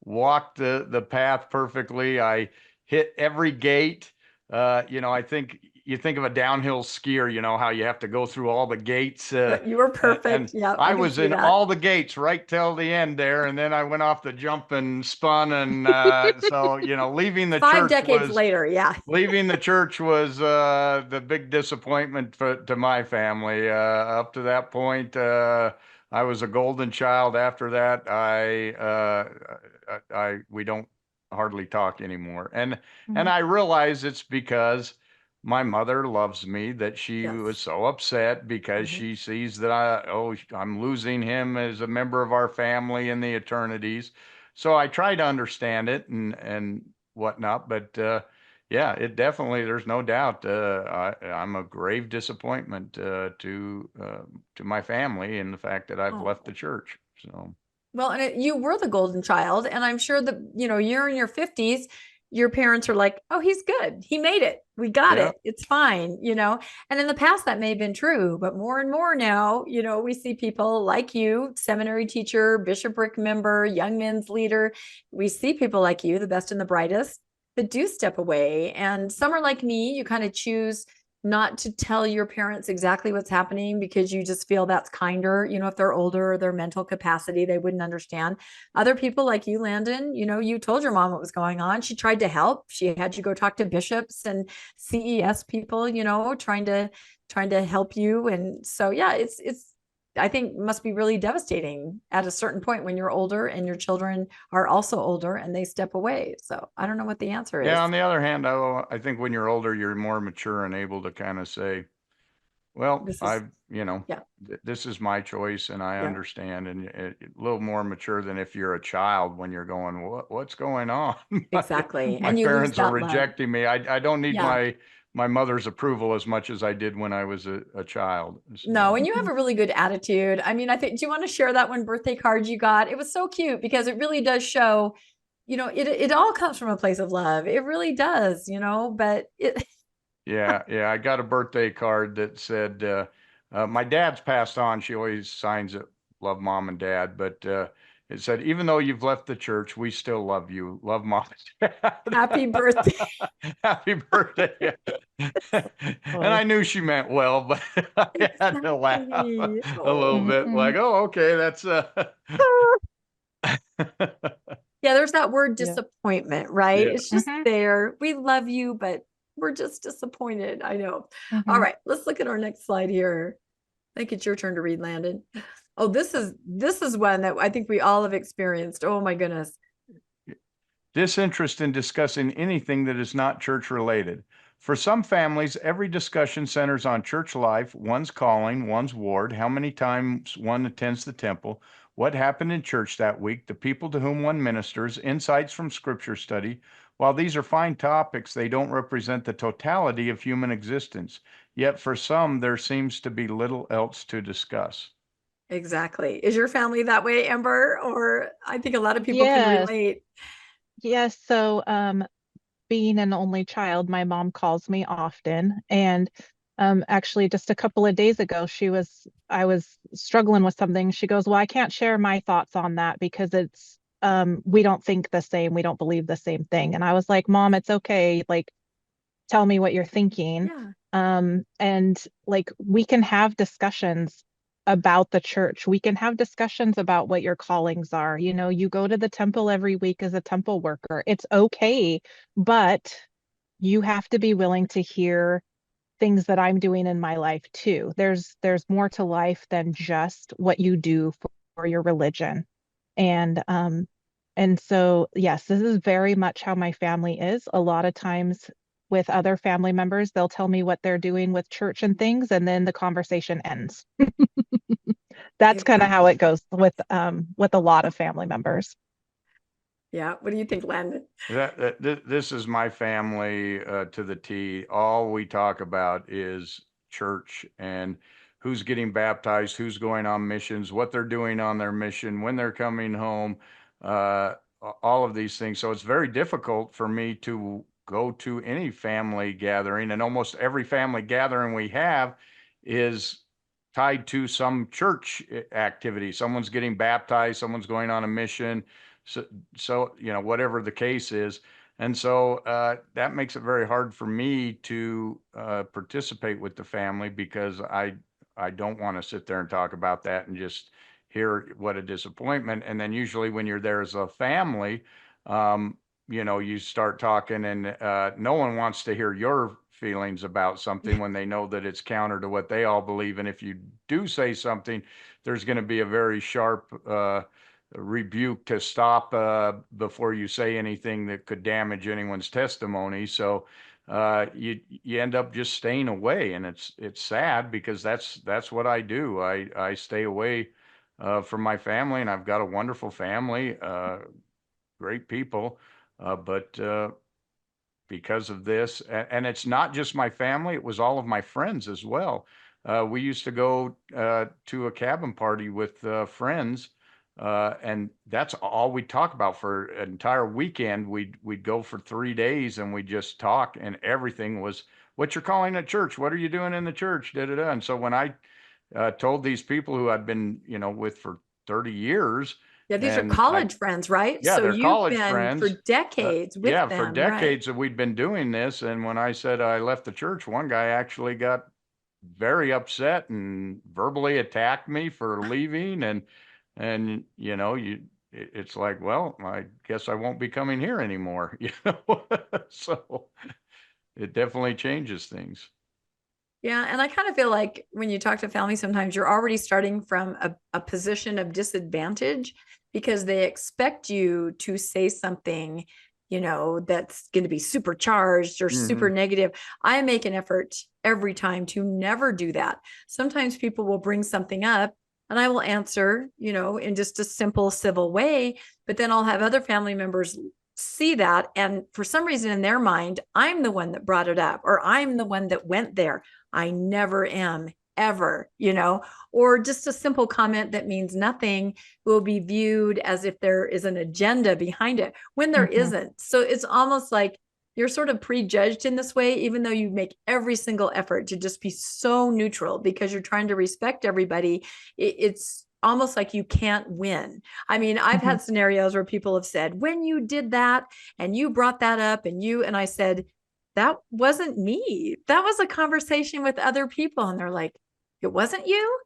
walked the path perfectly. I hit every gate. I think you think of a downhill skier, how you have to go through all the gates. You were perfect. Yeah, I was in all the gates right till the end there, and then I went off the jump and spun, and so leaving the 5 church decades later, leaving the church was the big disappointment to my family. Up to that point, I was a golden child. After that, we don't hardly talk anymore, and I realize it's because my mother loves me, that she was so upset because she sees that I'm losing him as a member of our family in the eternities. So I try to understand it and whatnot, but it definitely, there's no doubt, I'm a grave disappointment to my family in the fact that I've left the church. So. Well, and you were the golden child, and I'm sure that, you're in your 50s, your parents are like, oh, he's good. He made it. We got it. It's fine, and in the past that may have been true, but more and more now, we see people like you, seminary teacher, bishopric member, young men's leader. We see people like you, the best and the brightest, that do step away. And some are like me, you kind of choose not to tell your parents exactly what's happening because you just feel that's kinder. If they're older or their mental capacity, they wouldn't understand. Other people like you, Landon, you told your mom what was going on. She tried to help. She had you go talk to bishops and CES people, trying to help you. And so, it's I think must be really devastating at a certain point when you're older and your children are also older and they step away. So I don't know what the answer is. Yeah. On the other hand, I think when you're older, you're more mature and able to kind of say, well, this is my choice and I understand, and a little more mature than if you're a child when you're going, what's going on? Exactly. My parents are rejecting me. I don't need my mother's approval as much as I did when I was a child. So. No, and you have a really good attitude. I mean, do you want to share that one birthday card you got? It was so cute because it really does show, it all comes from a place of love. It really does, but it. Yeah. I got a birthday card that said, my dad's passed on. She always signs it, love mom and dad, but it said, even though you've left the church, we still love you. Love mom and dad. Happy birthday. Happy birthday. And I knew she meant well, but I had to laugh a little bit like, oh, okay, that's there's that word disappointment, right? It's just there. We love you, but we're just disappointed. I know. All right, let's look at our next slide here. I think it's your turn to read, Landon. Oh, this is one that I think we all have experienced. Oh my goodness. Disinterest in discussing anything that is not church related. For some families, every discussion centers on church life, one's calling, one's ward, how many times one attends the temple, what happened in church that week, the people to whom one ministers, insights from scripture study. While these are fine topics, they don't represent the totality of human existence. Yet for some, there seems to be little else to discuss. Exactly. Is your family that way, Ember? Or I think a lot of people can relate. Yes. So being an only child, my mom calls me often. And actually just a couple of days ago, I was struggling with something. She goes, well, I can't share my thoughts on that because it's we don't think the same. We don't believe the same thing. And I was like, Mom, it's okay. Like, tell me what you're thinking. And like, we can have discussions about the church. We can have discussions about what your callings are. You go to the temple every week as a temple worker. It's okay, but you have to be willing to hear things that I'm doing in my life too. There's more to life than just what you do for your religion. And so, yes, this is very much how my family is. A lot of times with other family members, they'll tell me what they're doing with church and things, and then the conversation ends. That's kind of how it goes with a lot of family members. Yeah. What do you think, Landon? This is my family to the T. All we talk about is church and who's getting baptized, who's going on missions, what they're doing on their mission, when they're coming home, all of these things. So it's very difficult for me to go to any family gathering, and almost every family gathering we have is tied to some church activity. Someone's getting baptized, someone's going on a mission. So whatever the case is. And so that makes it very hard for me to participate with the family, because I don't want to sit there and talk about that and just hear what a disappointment. And then usually when you're there as a family, you start talking, and no one wants to hear your feelings about something when they know that it's counter to what they all believe. And if you do say something, there's going to be a very sharp rebuke to stop before you say anything that could damage anyone's testimony. So you end up just staying away, and it's sad, because that's what I do. I stay away from my family, and I've got a wonderful family, great people, but because of this, and it's not just my family, it was all of my friends as well. We used to go to a cabin party with friends. And that's all we talk about for an entire weekend. We'd go for 3 days, and we'd just talk, and everything was, what you're calling at church, what are you doing in the church, da da da. And so when I told these people who I'd been with for 30 years, Yeah, these are college friends, right? Yeah, so they're you've college been friends for decades with yeah, them, for decades right? that we'd been doing this. And when I said I left the church, one guy actually got very upset and verbally attacked me for leaving. And it's like, well, I guess I won't be coming here anymore. So it definitely changes things. Yeah, and I kind of feel like when you talk to family, sometimes you're already starting from a position of disadvantage, because they expect you to say something, that's going to be supercharged or super negative. I make an effort every time to never do that. Sometimes people will bring something up, and I will answer, in just a simple civil way, but then I'll have other family members see that, and for some reason in their mind, I'm the one that brought it up, or I'm the one that went there. I never am, ever, or just a simple comment that means nothing will be viewed as if there is an agenda behind it, when there isn't. So it's almost like you're sort of prejudged in this way, even though you make every single effort to just be so neutral because you're trying to respect everybody. It's almost like you can't win. I mean, I've had scenarios where people have said, when you did that and you brought that up, and I said, that wasn't me. That was a conversation with other people. And they're like, it wasn't you?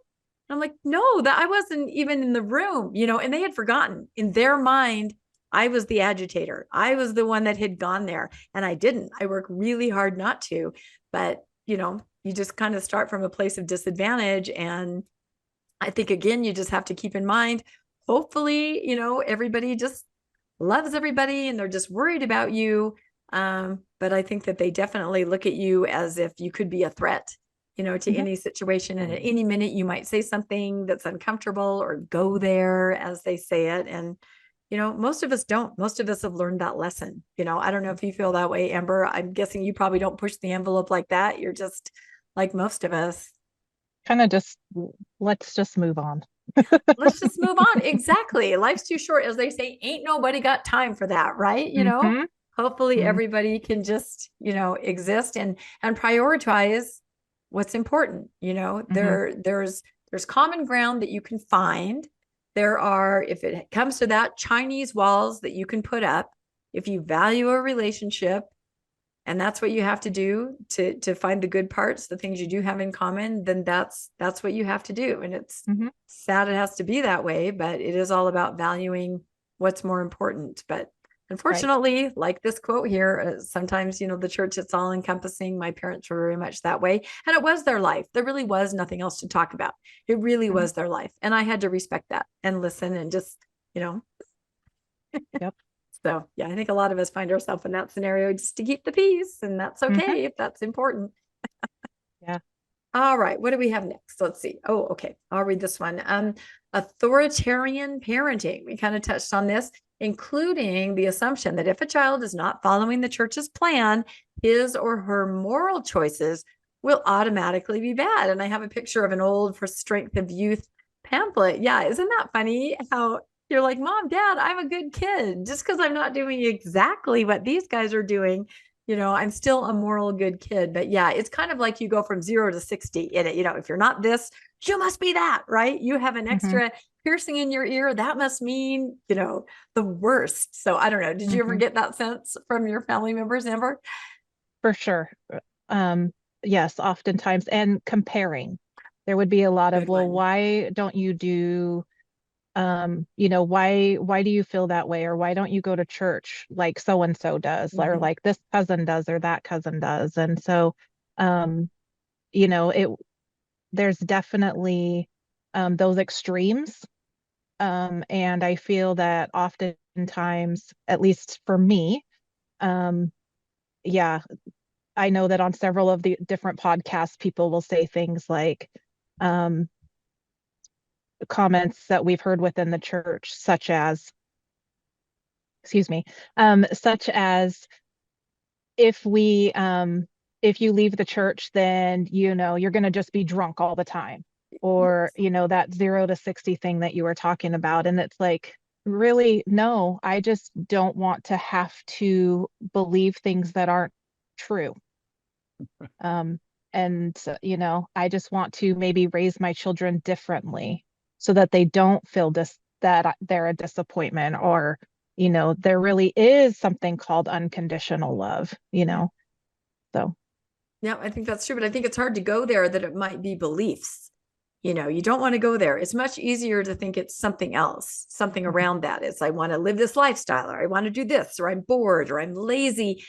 And I'm like, no, that I wasn't even in the room, and they had forgotten. In their mind, I was the agitator. I was the one that had gone there, and I didn't. I work really hard not to, but you just kind of start from a place of disadvantage. And I think, again, you just have to keep in mind, hopefully, everybody just loves everybody and they're just worried about you. But I think that they definitely look at you as if you could be a threat, to any situation. And at any minute you might say something that's uncomfortable or go there, as they say it. And, most of us don't. Most of us have learned that lesson. I don't know if you feel that way, Ember. I'm guessing you probably don't push the envelope like that. You're just like most of us. Kind of just, let's just move on. Let's just move on. Exactly. Life's too short. As they say, ain't nobody got time for that, right? Hopefully everybody can just, exist and prioritize what's important. There's common ground that you can find. There are, if it comes to that, Chinese walls that you can put up. If you value a relationship, and that's what you have to do to find the good parts, the things you do have in common, then that's what you have to do. And it's sad it has to be that way, but it is all about valuing what's more important. But unfortunately, like this quote here, sometimes, the church, it's all encompassing. My parents were very much that way. And it was their life. There really was nothing else to talk about. It really was their life. And I had to respect that and listen and just you know? Yep. So yeah, I think a lot of us find ourselves in that scenario just to keep the peace, and that's okay if that's important. Yeah. All right, what do we have next? Let's see. Oh, okay. I'll read this one. Authoritarian parenting. We kind of touched on this, including the assumption that if a child is not following the church's plan, his or her moral choices will automatically be bad. And I have a picture of an old For Strength of Youth pamphlet. Yeah, isn't that funny how you're like, Mom, Dad, I'm a good kid. Just because I'm not doing exactly what these guys are doing, I'm still a moral good kid. But yeah, it's kind of like you go from 0 to 60 in it. If you're not this, you must be that, right? You have an extra piercing in your ear. That must mean, the worst. So I don't know. Did you ever get that sense from your family members, Amber? For sure. Yes, oftentimes. And comparing. There would be a lot of, well, why don't you do, why do you feel that way? Or why don't you go to church like so-and-so does, or like this cousin does, or that cousin does? And so, there's definitely those extremes. And I feel that oftentimes, at least for me, yeah, I know that on several of the different podcasts, people will say things like comments that we've heard within the church, such as, such as if you leave the church, then you're going to just be drunk all the time, or that 0 to 60 thing that you were talking about. And it's like, really, no, I just don't want to have to believe things that aren't true. And I just want to maybe raise my children differently so that they don't feel that they're a disappointment, or there really is something called unconditional love. So yeah, I think that's true, but I think it's hard to go there, that it might be beliefs. You don't want to go there. It's much easier to think it's something else, something around that. It's, I want to live this lifestyle, or I want to do this, or I'm bored, or I'm lazy.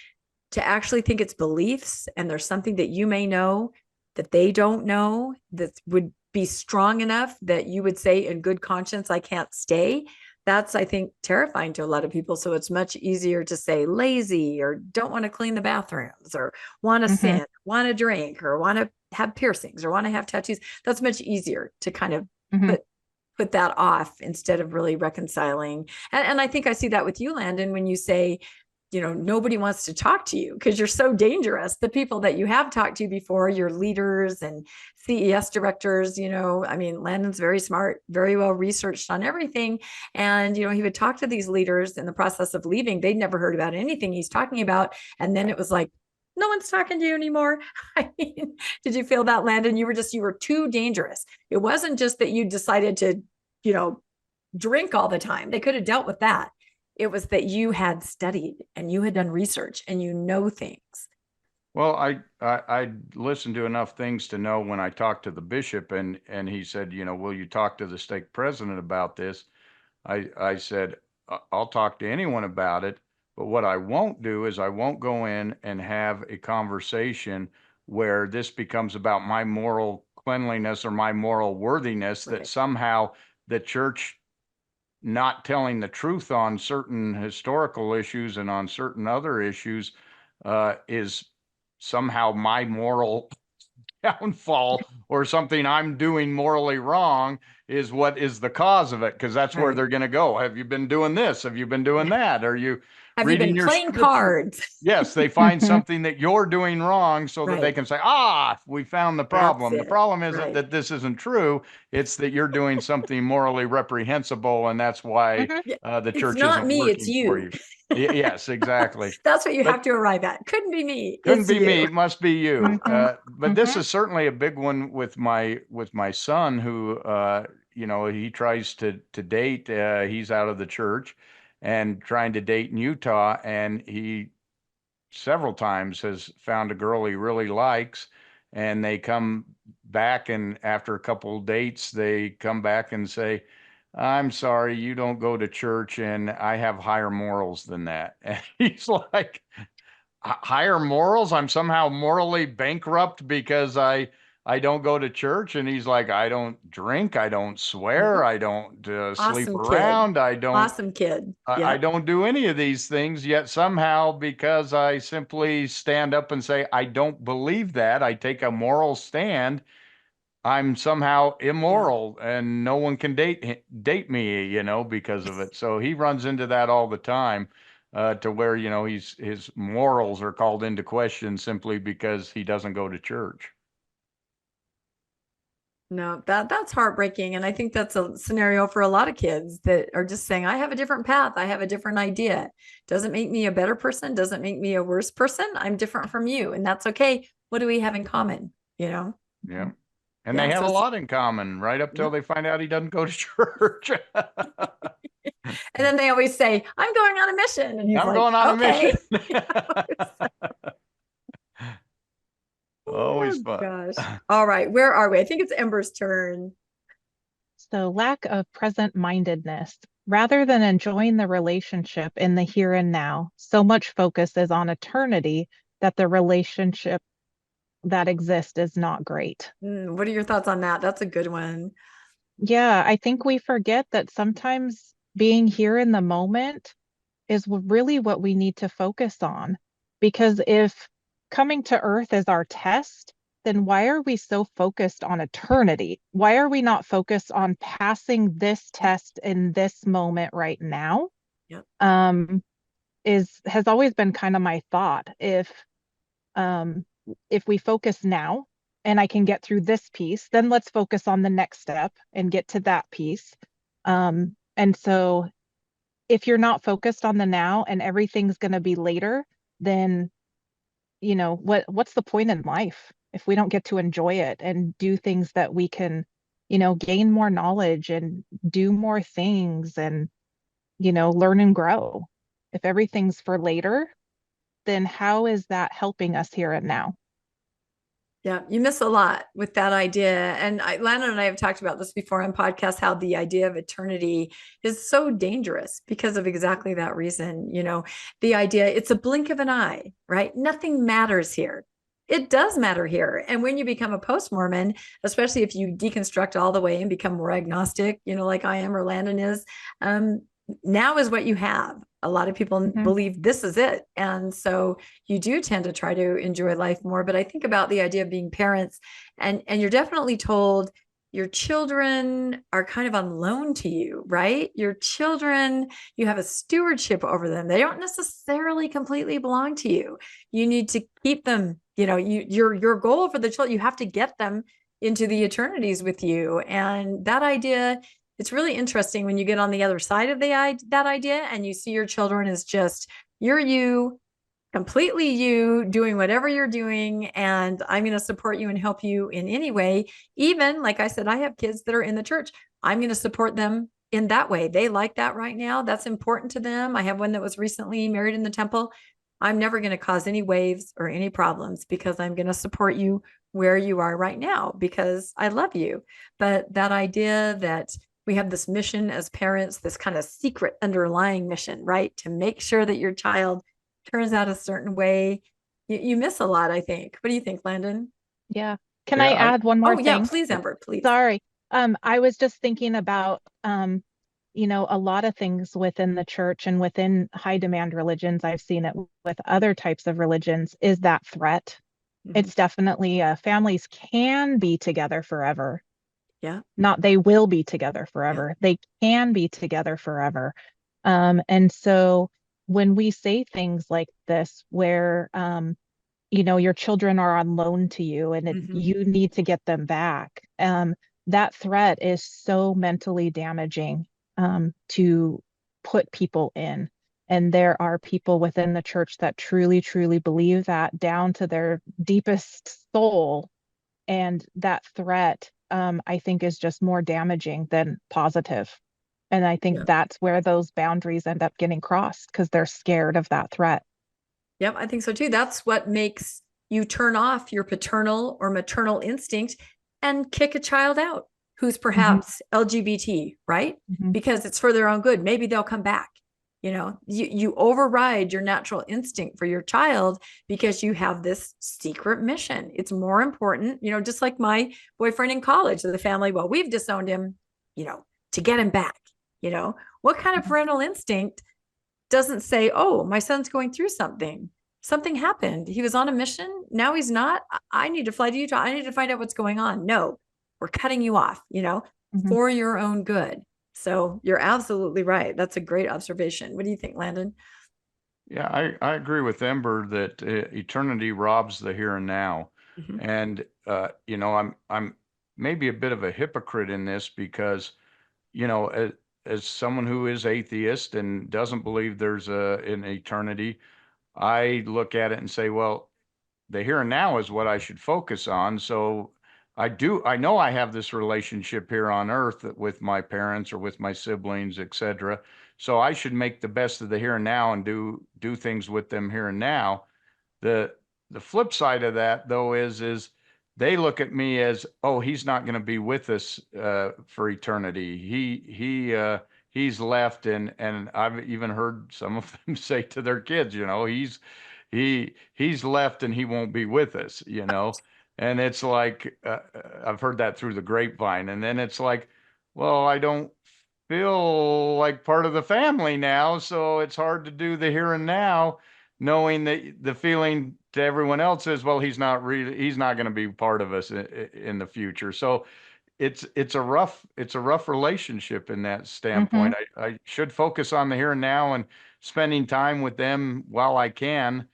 To actually think it's beliefs, and there's something that you may know that they don't know that would be strong enough that you would say in good conscience, I can't stay. That's, I think, terrifying to a lot of people. So it's much easier to say lazy, or don't want to clean the bathrooms, or want to sin, want to drink, or want to have piercings, or want to have tattoos. That's much easier to kind of put that off instead of really reconciling. And I think I see that with you, Landon, when you say, nobody wants to talk to you because you're so dangerous. The people that you have talked to before, your leaders and CES directors, Landon's very smart, very well researched on everything. And, he would talk to these leaders in the process of leaving. They'd never heard about anything he's talking about. And then it was like, no one's talking to you anymore. I mean, did you feel that, Landon? You were too dangerous. It wasn't just that you decided to, drink all the time. They could have dealt with that. It was that you had studied and you had done research and things. Well, I listened to enough things to know when I talked to the bishop, and he said, will you talk to the stake president about this? I said, I'll talk to anyone about it, but what I won't do is I won't go in and have a conversation where this becomes about my moral cleanliness or my moral worthiness, that somehow the church not telling the truth on certain historical issues and on certain other issues is somehow my moral downfall, or something I'm doing morally wrong is what is the cause of it, because that's where they're going to go. Have you been doing this? Have you been doing that? Are you reading your playing cards? Yes, they find something that you're doing wrong so that they can say, we found the problem. The problem isn't that this isn't true. It's that you're doing something morally reprehensible, and that's why the church isn't me, working it's you. for you. Yes, exactly. That's what you have to arrive at. Couldn't be me. Couldn't be me. It must be you. But this is certainly a big one with my son, who he tries to date. He's out of the church and trying to date in Utah, and he several times has found a girl he really likes, and they come back, and after a couple of dates, they come back and say, I'm sorry, you don't go to church, and I have higher morals than that. And he's like, higher morals? I'm somehow morally bankrupt because I I don't go to church. And he's like, I don't drink. I don't swear. I don't sleep Awesome kid. around. Awesome kid. I Yeah. don't do any of these things, yet somehow, because I simply stand up and say, I don't believe that, I take a moral stand, I'm somehow Yeah. immoral and no one can date me, because of it. So he runs into that all the time, to where, his morals are called into question simply because he doesn't go to church. No, that's heartbreaking. And I think that's a scenario for a lot of kids that are just saying, I have a different path. I have a different idea. Doesn't make me a better person. Doesn't make me a worse person. I'm different from you. And that's okay. What do we have in common? Yeah. And they Yeah. have So, a lot in common right up till yep. they find out he doesn't go to church. And then they always say, I'm going on a mission. And he's I'm like, going on a okay. mission. Always Oh, fun. gosh. All right. Where are we? I think it's Ember's turn. So lack of present-mindedness. Rather than enjoying the relationship in the here and now, so much focus is on eternity that the relationship that exists is not great. What are your thoughts on that? That's a good one. Yeah, I think we forget that sometimes being here in the moment is really what we need to focus on. Because if coming to Earth is our test, then why are we so focused on eternity? Why are we not focused on passing this test in this moment right now? Yep. Has always been kind of my thought. If we focus now and I can get through this piece, then let's focus on the next step and get to that piece. And so if you're not focused on the now and everything's going to be later, then what's the point in life if we don't get to enjoy it and do things that we can, gain more knowledge and do more things and, learn and grow. If everything's for later, then how is that helping us here and now? Yeah, you miss a lot with that idea. And Landon and I have talked about this before on podcasts, how the idea of eternity is so dangerous because of exactly that reason. The idea, it's a blink of an eye, right? Nothing matters here. It does matter here. And when you become a post-Mormon, especially if you deconstruct all the way and become more agnostic, like I am or Landon is, now is what you have. A lot of people believe this is it. And so you do tend to try to enjoy life more. But I think about the idea of being parents, and you're definitely told your children are kind of on loan to you, right? Your children, you have a stewardship over them. They don't necessarily completely belong to you. You need to keep them, your goal for the children, you have to get them into the eternities with you. And that idea, it's really interesting when you get on the other side of that idea and you see your children as just, you're you, completely you, doing whatever you're doing. And I'm going to support you and help you in any way. Even, like I said, I have kids that are in the church. I'm going to support them in that way. They like that right now. That's important to them. I have one that was recently married in the temple. I'm never going to cause any waves or any problems because I'm going to support you where you are right now because I love you. But that idea that we have this mission as parents, this kind of secret underlying mission, right? To make sure that your child turns out a certain way. You miss a lot, I think. What do you think, Landon? Yeah. Can I add one more thing? Yeah, please, Ember, please. Sorry. I was just thinking about, a lot of things within the church and within high demand religions. I've seen it with other types of religions is that threat. It's definitely families can be together forever. Yeah. Not they will be together forever. Yeah. They can be together forever. And so when we say things like this, where, your children are on loan to you and you need to get them back, that threat is so mentally damaging to put people in. And there are people within the church that truly, truly believe that down to their deepest soul. And that threat, I think, is just more damaging than positive. And I think that's where those boundaries end up getting crossed because they're scared of that threat. Yep, I think so too. That's what makes you turn off your paternal or maternal instinct and kick a child out who's perhaps LGBT, right? Because it's for their own good. Maybe they'll come back. You override your natural instinct for your child because you have this secret mission. It's more important, just like my boyfriend in college, the family, well, we've disowned him, to get him back. What kind of parental instinct doesn't say, oh, my son's going through something happened, he was on a mission, now he's not, I need to fly to Utah, I need to find out what's going on. No, we're cutting you off, for your own good. So you're absolutely right. That's a great observation. What do you think, Landon? Yeah, I agree with Ember that eternity robs the here and now. Mhm. And I'm maybe a bit of a hypocrite in this because, as someone who is atheist and doesn't believe there's an eternity, I look at it and say, well, the here and now is what I should focus on. So I know I have this relationship here on earth with my parents or with my siblings, etc. So I should make the best of the here and now and do things with them here and now. The flip side of that though is they look at me as, oh, he's not going to be with us for eternity. He's left, and I've even heard some of them say to their kids, he's left and he won't be with us, And it's like, I've heard that through the grapevine. And then it's like, well, I don't feel like part of the family now. So it's hard to do the here and now, knowing that the feeling to everyone else is, well, he's not going to be part of us in the future. So it's a rough relationship in that standpoint. I should focus on the here and now and spending time with them while I can,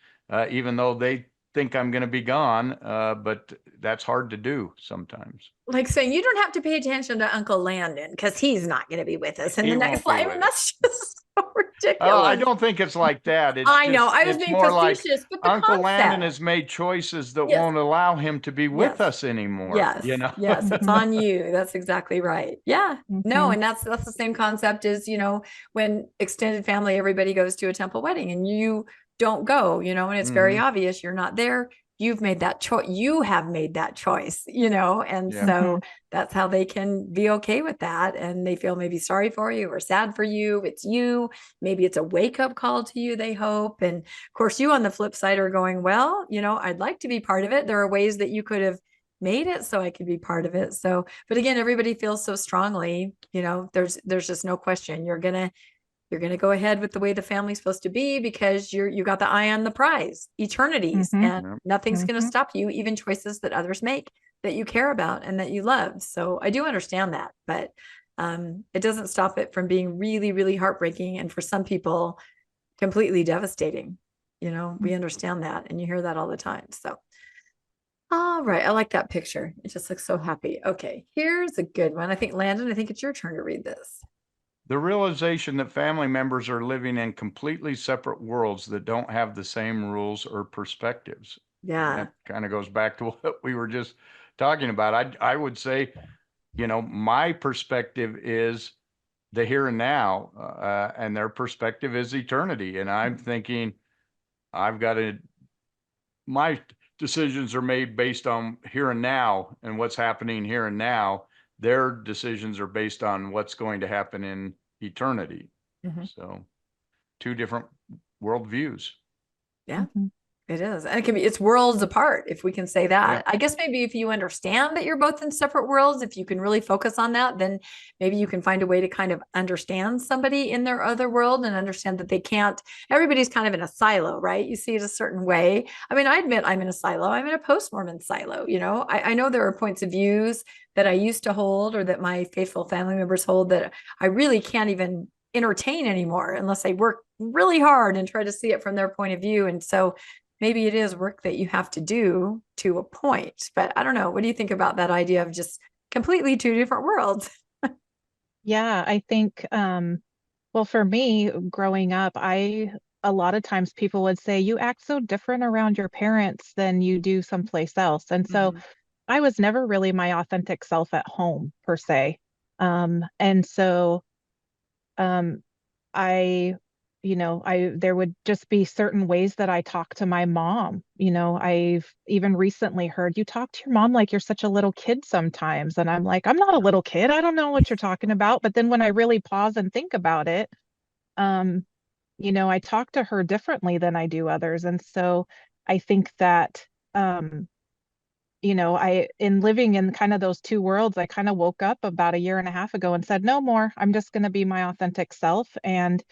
even though they think I'm going to be gone, but that's hard to do sometimes. Like saying you don't have to pay attention to Uncle Landon because he's not going to be with us in the next life. I mean, that's just so ridiculous. Oh, I don't think it's like that. I know. I was being facetious, like but Uncle Landon has made choices that won't allow him to be with us anymore. Yes. Yes, it's on you. That's exactly right. Yeah. No, and that's the same concept as, when extended family, everybody goes to a temple wedding and you don't go, and it's very obvious you're not there. You've made that choice. You have made that choice, and so that's how they can be okay with that. And they feel maybe sorry for you or sad for you. It's you. Maybe it's a wake up call to you, they hope. And of course, you on the flip side are going, well, I'd like to be part of it. There are ways that you could have made it so I could be part of it. So, but again, everybody feels so strongly, there's just no question you're going to go ahead with the way the family's supposed to be because you got the eye on the prize, eternities, and nothing's going to stop you, even choices that others make that you care about and that you love. So I do understand that, but it doesn't stop it from being really, really heartbreaking. And for some people, completely devastating. We understand that, and you hear that all the time. So, all right. I like that picture. It just looks so happy. Okay. Here's a good one. I think, Landon, I think it's your turn to read this. The realization that family members are living in completely separate worlds that don't have the same rules or perspectives. Yeah. That kind of goes back to what we were just talking about. I would say, my perspective is the here and now, and their perspective is eternity. And I'm thinking my decisions are made based on here and now and what's happening here and now. Their decisions are based on what's going to happen in eternity. So 2 different worldviews. Yeah, it is. And it's worlds apart, if we can say that. I guess maybe if you understand that you're both in separate worlds, if you can really focus on that, then maybe you can find a way to kind of understand somebody in their other world and understand that everybody's kind of in a silo, right? You see it a certain way. I mean, I admit I'm in a silo. I'm in a post-Mormon silo. I know there are points of views that I used to hold or that my faithful family members hold that I really can't even entertain anymore unless I work really hard and try to see it from their point of view. And so maybe it is work that you have to do to a point, but I don't know. What do you think about that idea of just completely 2 different worlds? Yeah, I think, well, for me growing up, a lot of times people would say, you act so different around your parents than you do someplace else. And so I was never really my authentic self at home per se. And so there would just be certain ways that I talk to my mom. I've even recently heard, you talk to your mom like you're such a little kid sometimes. And I'm like, I'm not a little kid. I don't know what you're talking about. But then when I really pause and think about it, I talk to her differently than I do others. And so I think that, in living in kind of those two worlds, I kind of woke up about a year and a half ago and said, no more, I'm just going to be my authentic self. And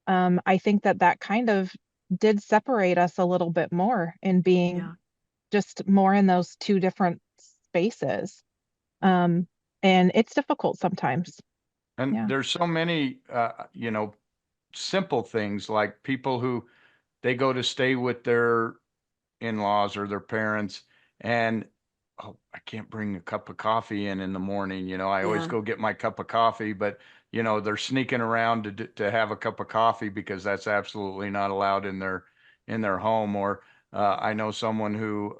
I think that kind of did separate us a little bit more in being just more in those two different spaces. And it's difficult sometimes. And Yeah. there's so many, simple things like people who they go to stay with their in-laws or their parents, and oh, I can't bring a cup of coffee in the morning. I always go get my cup of coffee, but they're sneaking around to have a cup of coffee because that's absolutely not allowed in their home. Or I know someone who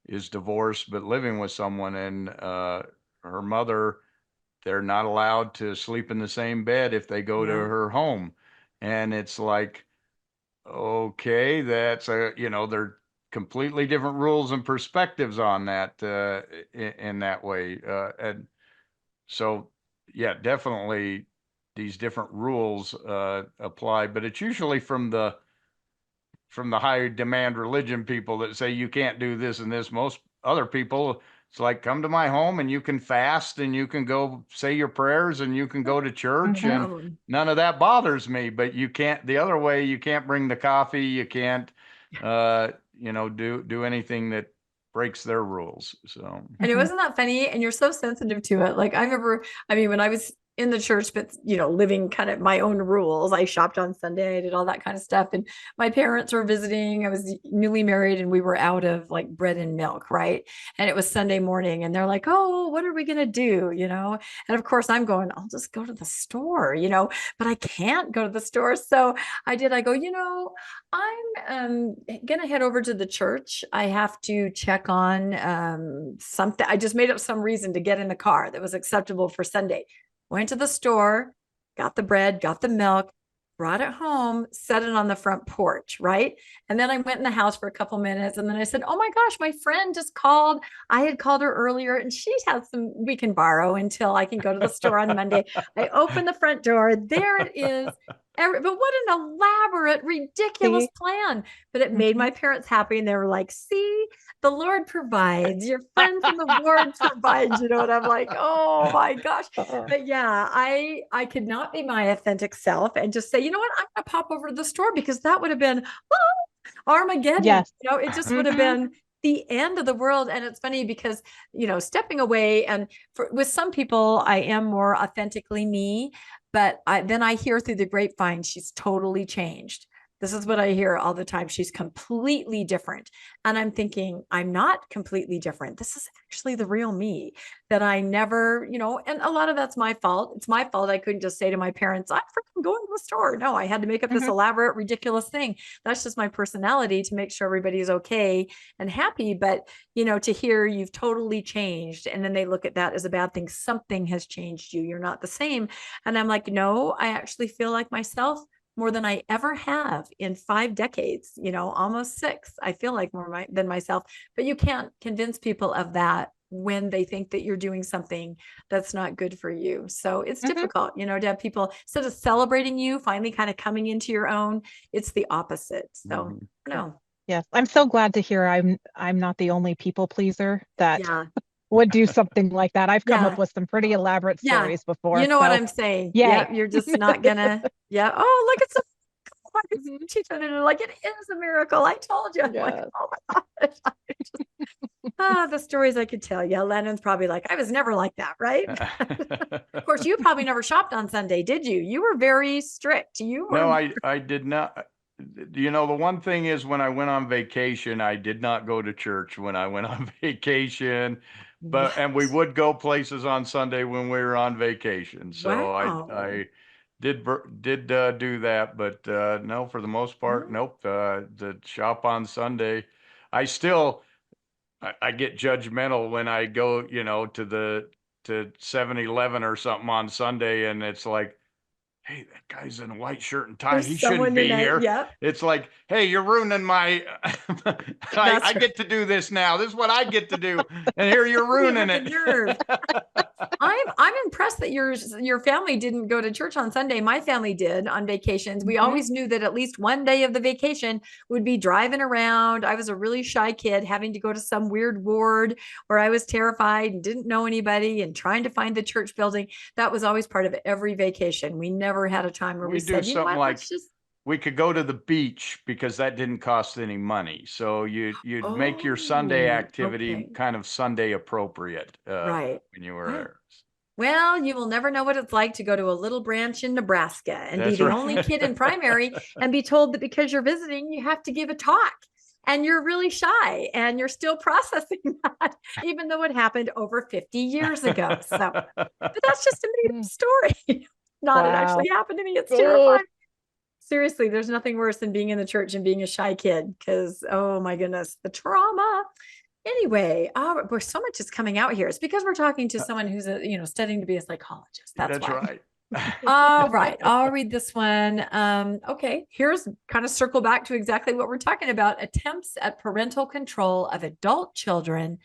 is divorced but living with someone, and her mother, they're not allowed to sleep in the same bed if they go to her home. And it's like, okay, that's they're completely different rules and perspectives on that in that way. And so, yeah, definitely these different rules apply, but it's usually from the high demand religion people that say you can't do this and this. Most other people, it's like, come to my home and you can fast and you can go say your prayers and you can go to church, and none of that bothers me. But you can't, the other way, you can't bring the coffee, you can't do anything that breaks their rules. So And it wasn't that funny, and you're so sensitive to it. Like I remember, when I was in the church, but living kind of my own rules. I shopped on Sunday, I did all that kind of stuff. And my parents were visiting. I was newly married and we were out of like bread and milk, right? And it was Sunday morning and they're like, oh, what are we going to do? And of course I'm going, I'll just go to the store, but I can't go to the store. So I go, I'm going to head over to the church. I have to check on something. I just made up some reason to get in the car that was acceptable for Sunday. Went to the store, got the bread, got the milk, brought it home, set it on the front porch, right? And then I went in the house for a couple minutes, and then I said, oh my gosh, my friend just called. I had called her earlier and she has some we can borrow until I can go to the store on Monday. I opened the front door. There it is. But what an elaborate, ridiculous plan. But it made my parents happy. And they were like, see, the Lord provides. Your friend from the Lord provides, And I'm like, oh my gosh. But yeah, I could not be my authentic self and just say, you know what, I'm going to pop over to the store, because that would have been Armageddon. Yes. It just would have been the end of the world. And it's funny because, stepping away, and with some people, I am more authentically me, but then I hear through the grapevine, she's totally changed. This is what I hear all the time. She's completely different. And I'm thinking, I'm not completely different. This is actually the real me that I never, and a lot of that's my fault. It's my fault. I couldn't just say to my parents, I'm freaking going to the store. No, I had to make up this elaborate, ridiculous thing. That's just my personality to make sure everybody's okay and happy. But, to hear you've totally changed, and then they look at that as a bad thing. Something has changed you. You're not the same. And I'm like, no, I actually feel like myself more than I ever have in 5 decades, almost 6. I feel like more than myself, but you can't convince people of that when they think that you're doing something that's not good for you. So it's difficult, to have people, instead of celebrating you finally kind of coming into your own, it's the opposite. So no. Yes. I'm so glad to hear I'm not the only people pleaser that would do something like that. I've come up with some pretty elaborate stories before. You know what I'm saying? Yeah. You're just not gonna. Yeah. Oh, look, it's like, it is a miracle. I told you. I'm like, oh my gosh. The stories I could tell you. Landon's probably like, I was never like that, right? Of course, you probably never shopped on Sunday, did you? You were very strict. No, I did not. The one thing is, when I went on vacation, I did not go to church when I went on vacation, and we would go places on Sunday when we were on vacation. So I did do that, but no, for the most part, nope. The shop on Sunday, I get judgmental when I go, to 7-Eleven or something on Sunday, and it's like, hey, that guy's in a white shirt and tie. He shouldn't be here. Yeah. It's like, hey, you're ruining my, I get to do this now. This is what I get to do. And here you're ruining it. I'm impressed that your family didn't go to church on Sunday. My family did on vacations. We always knew that at least one day of the vacation would be driving around. I was a really shy kid having to go to some weird ward where I was terrified and didn't know anybody and trying to find the church building. That was always part of every vacation. We never had a time where we do said, you know something what, like let's just we could go to the beach because that didn't cost any money. So you'd make your Sunday activity okay. kind of Sunday appropriate Right. when you were there. Well, you will never know what it's like to go to a little branch in Nebraska and be That's the right. only kid in primary and be told that because you're visiting, you have to give a talk and you're really shy and you're still processing that, even though it happened over 50 years ago. So, but that's just a made up story. Not, it actually happened to me. It's terrifying. Seriously, there's nothing worse than being in the church and being a shy kid because, oh my goodness, the trauma. Anyway, boy, so much is coming out here. It's because we're talking to someone who's studying to be a psychologist. That's why. right. All right, I'll read this one. Okay, here's kind of circle back to exactly what we're talking about: attempts at parental control of adult children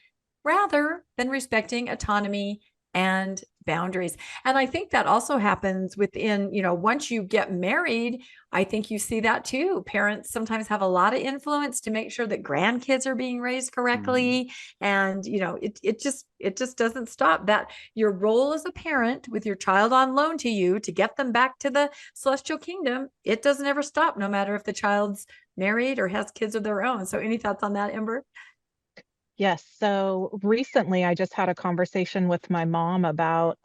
rather than respecting autonomy and boundaries. And I think that also happens within, once you get married, I think you see that too. Parents sometimes have a lot of influence to make sure that grandkids are being raised correctly. And, it just doesn't stop. That your role as a parent with your child on loan to you to get them back to the celestial kingdom, it doesn't ever stop, no matter if the child's married or has kids of their own. So any thoughts on that, Ember? Yes. So recently I just had a conversation with my mom about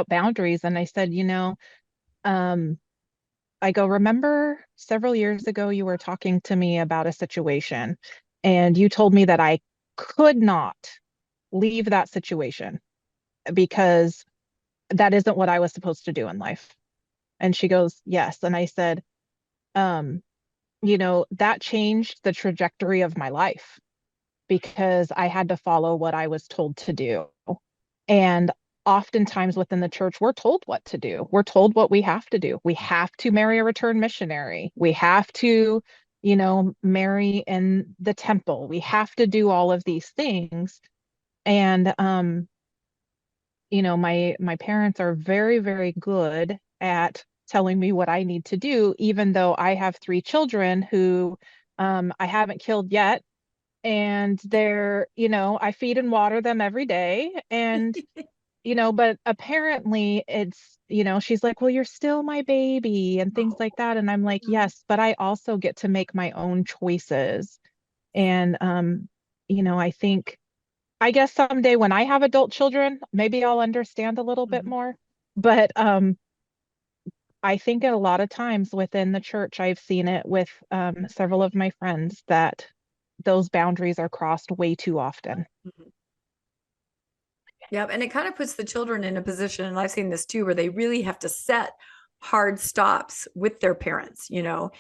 boundaries. And I said, I go, remember several years ago, you were talking to me about a situation and you told me that I could not leave that situation because that isn't what I was supposed to do in life. And she goes, yes. And I said, that changed the trajectory of my life because I had to follow what I was told to do. And oftentimes within the church, we're told what to do. We're told what we have to do. We have to marry a returned missionary. We have to, marry in the temple. We have to do all of these things. And, my parents are very, very good at telling me what I need to do, even though I have 3 children who I haven't killed yet. And they're, I feed and water them every day. And, but apparently it's, she's like, well, you're still my baby and things like that. And I'm like, yes, but I also get to make my own choices. And, I guess someday when I have adult children, maybe I'll understand a little bit more. But I think a lot of times within the church, I've seen it with several of my friends that those boundaries are crossed way too often. Yep. And it kind of puts the children in a position, and I've seen this too, where they really have to set hard stops with their parents, and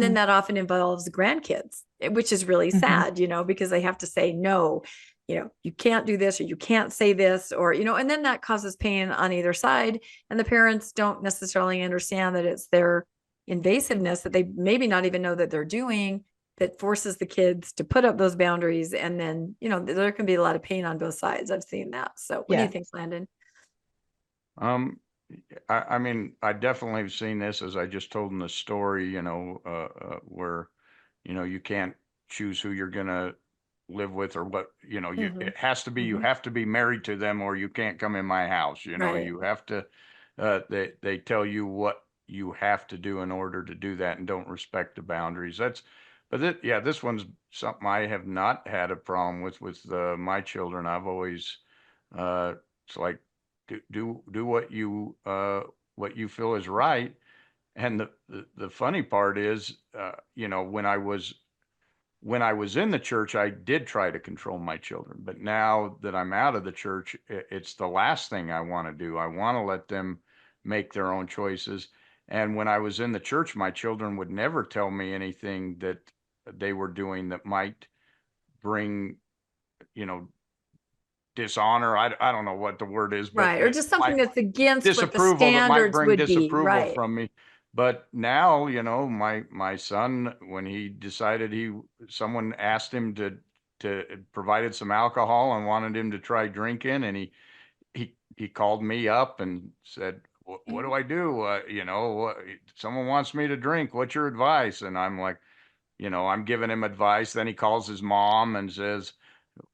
then that often involves grandkids, which is really sad, because they have to say, no, you can't do this, or you can't say this, or, and then that causes pain on either side. And the parents don't necessarily understand that it's their invasiveness that they maybe not even know that they're doing that forces the kids to put up those boundaries. And then, there can be a lot of pain on both sides. I've seen that. So what do you think, Landon? I mean, I definitely have seen this, as I just told in the story, where, you can't choose who you're going to live with or what, it has to be, you have to be married to them or you can't come in my house. Right. You have to, they tell you what you have to do in order to do that and don't respect the boundaries. This one's something I have not had a problem with my children. I've always, it's like, do what you feel is right. And the funny part is, when I was in the church, I did try to control my children, but now that I'm out of the church, it's the last thing I want to do. I want to let them make their own choices. And when I was in the church, my children would never tell me anything that they were doing that might bring, dishonor. I don't know what the word is, but right. Or just something that's against what the disapproval that might standards bring would be. disapproval Right. from me. But now, my son, when he decided someone asked him to provided some alcohol and wanted him to try drinking, and he called me up and said, what do I do? Someone wants me to drink. What's your advice? And I'm like, I'm giving him advice. Then he calls his mom and says,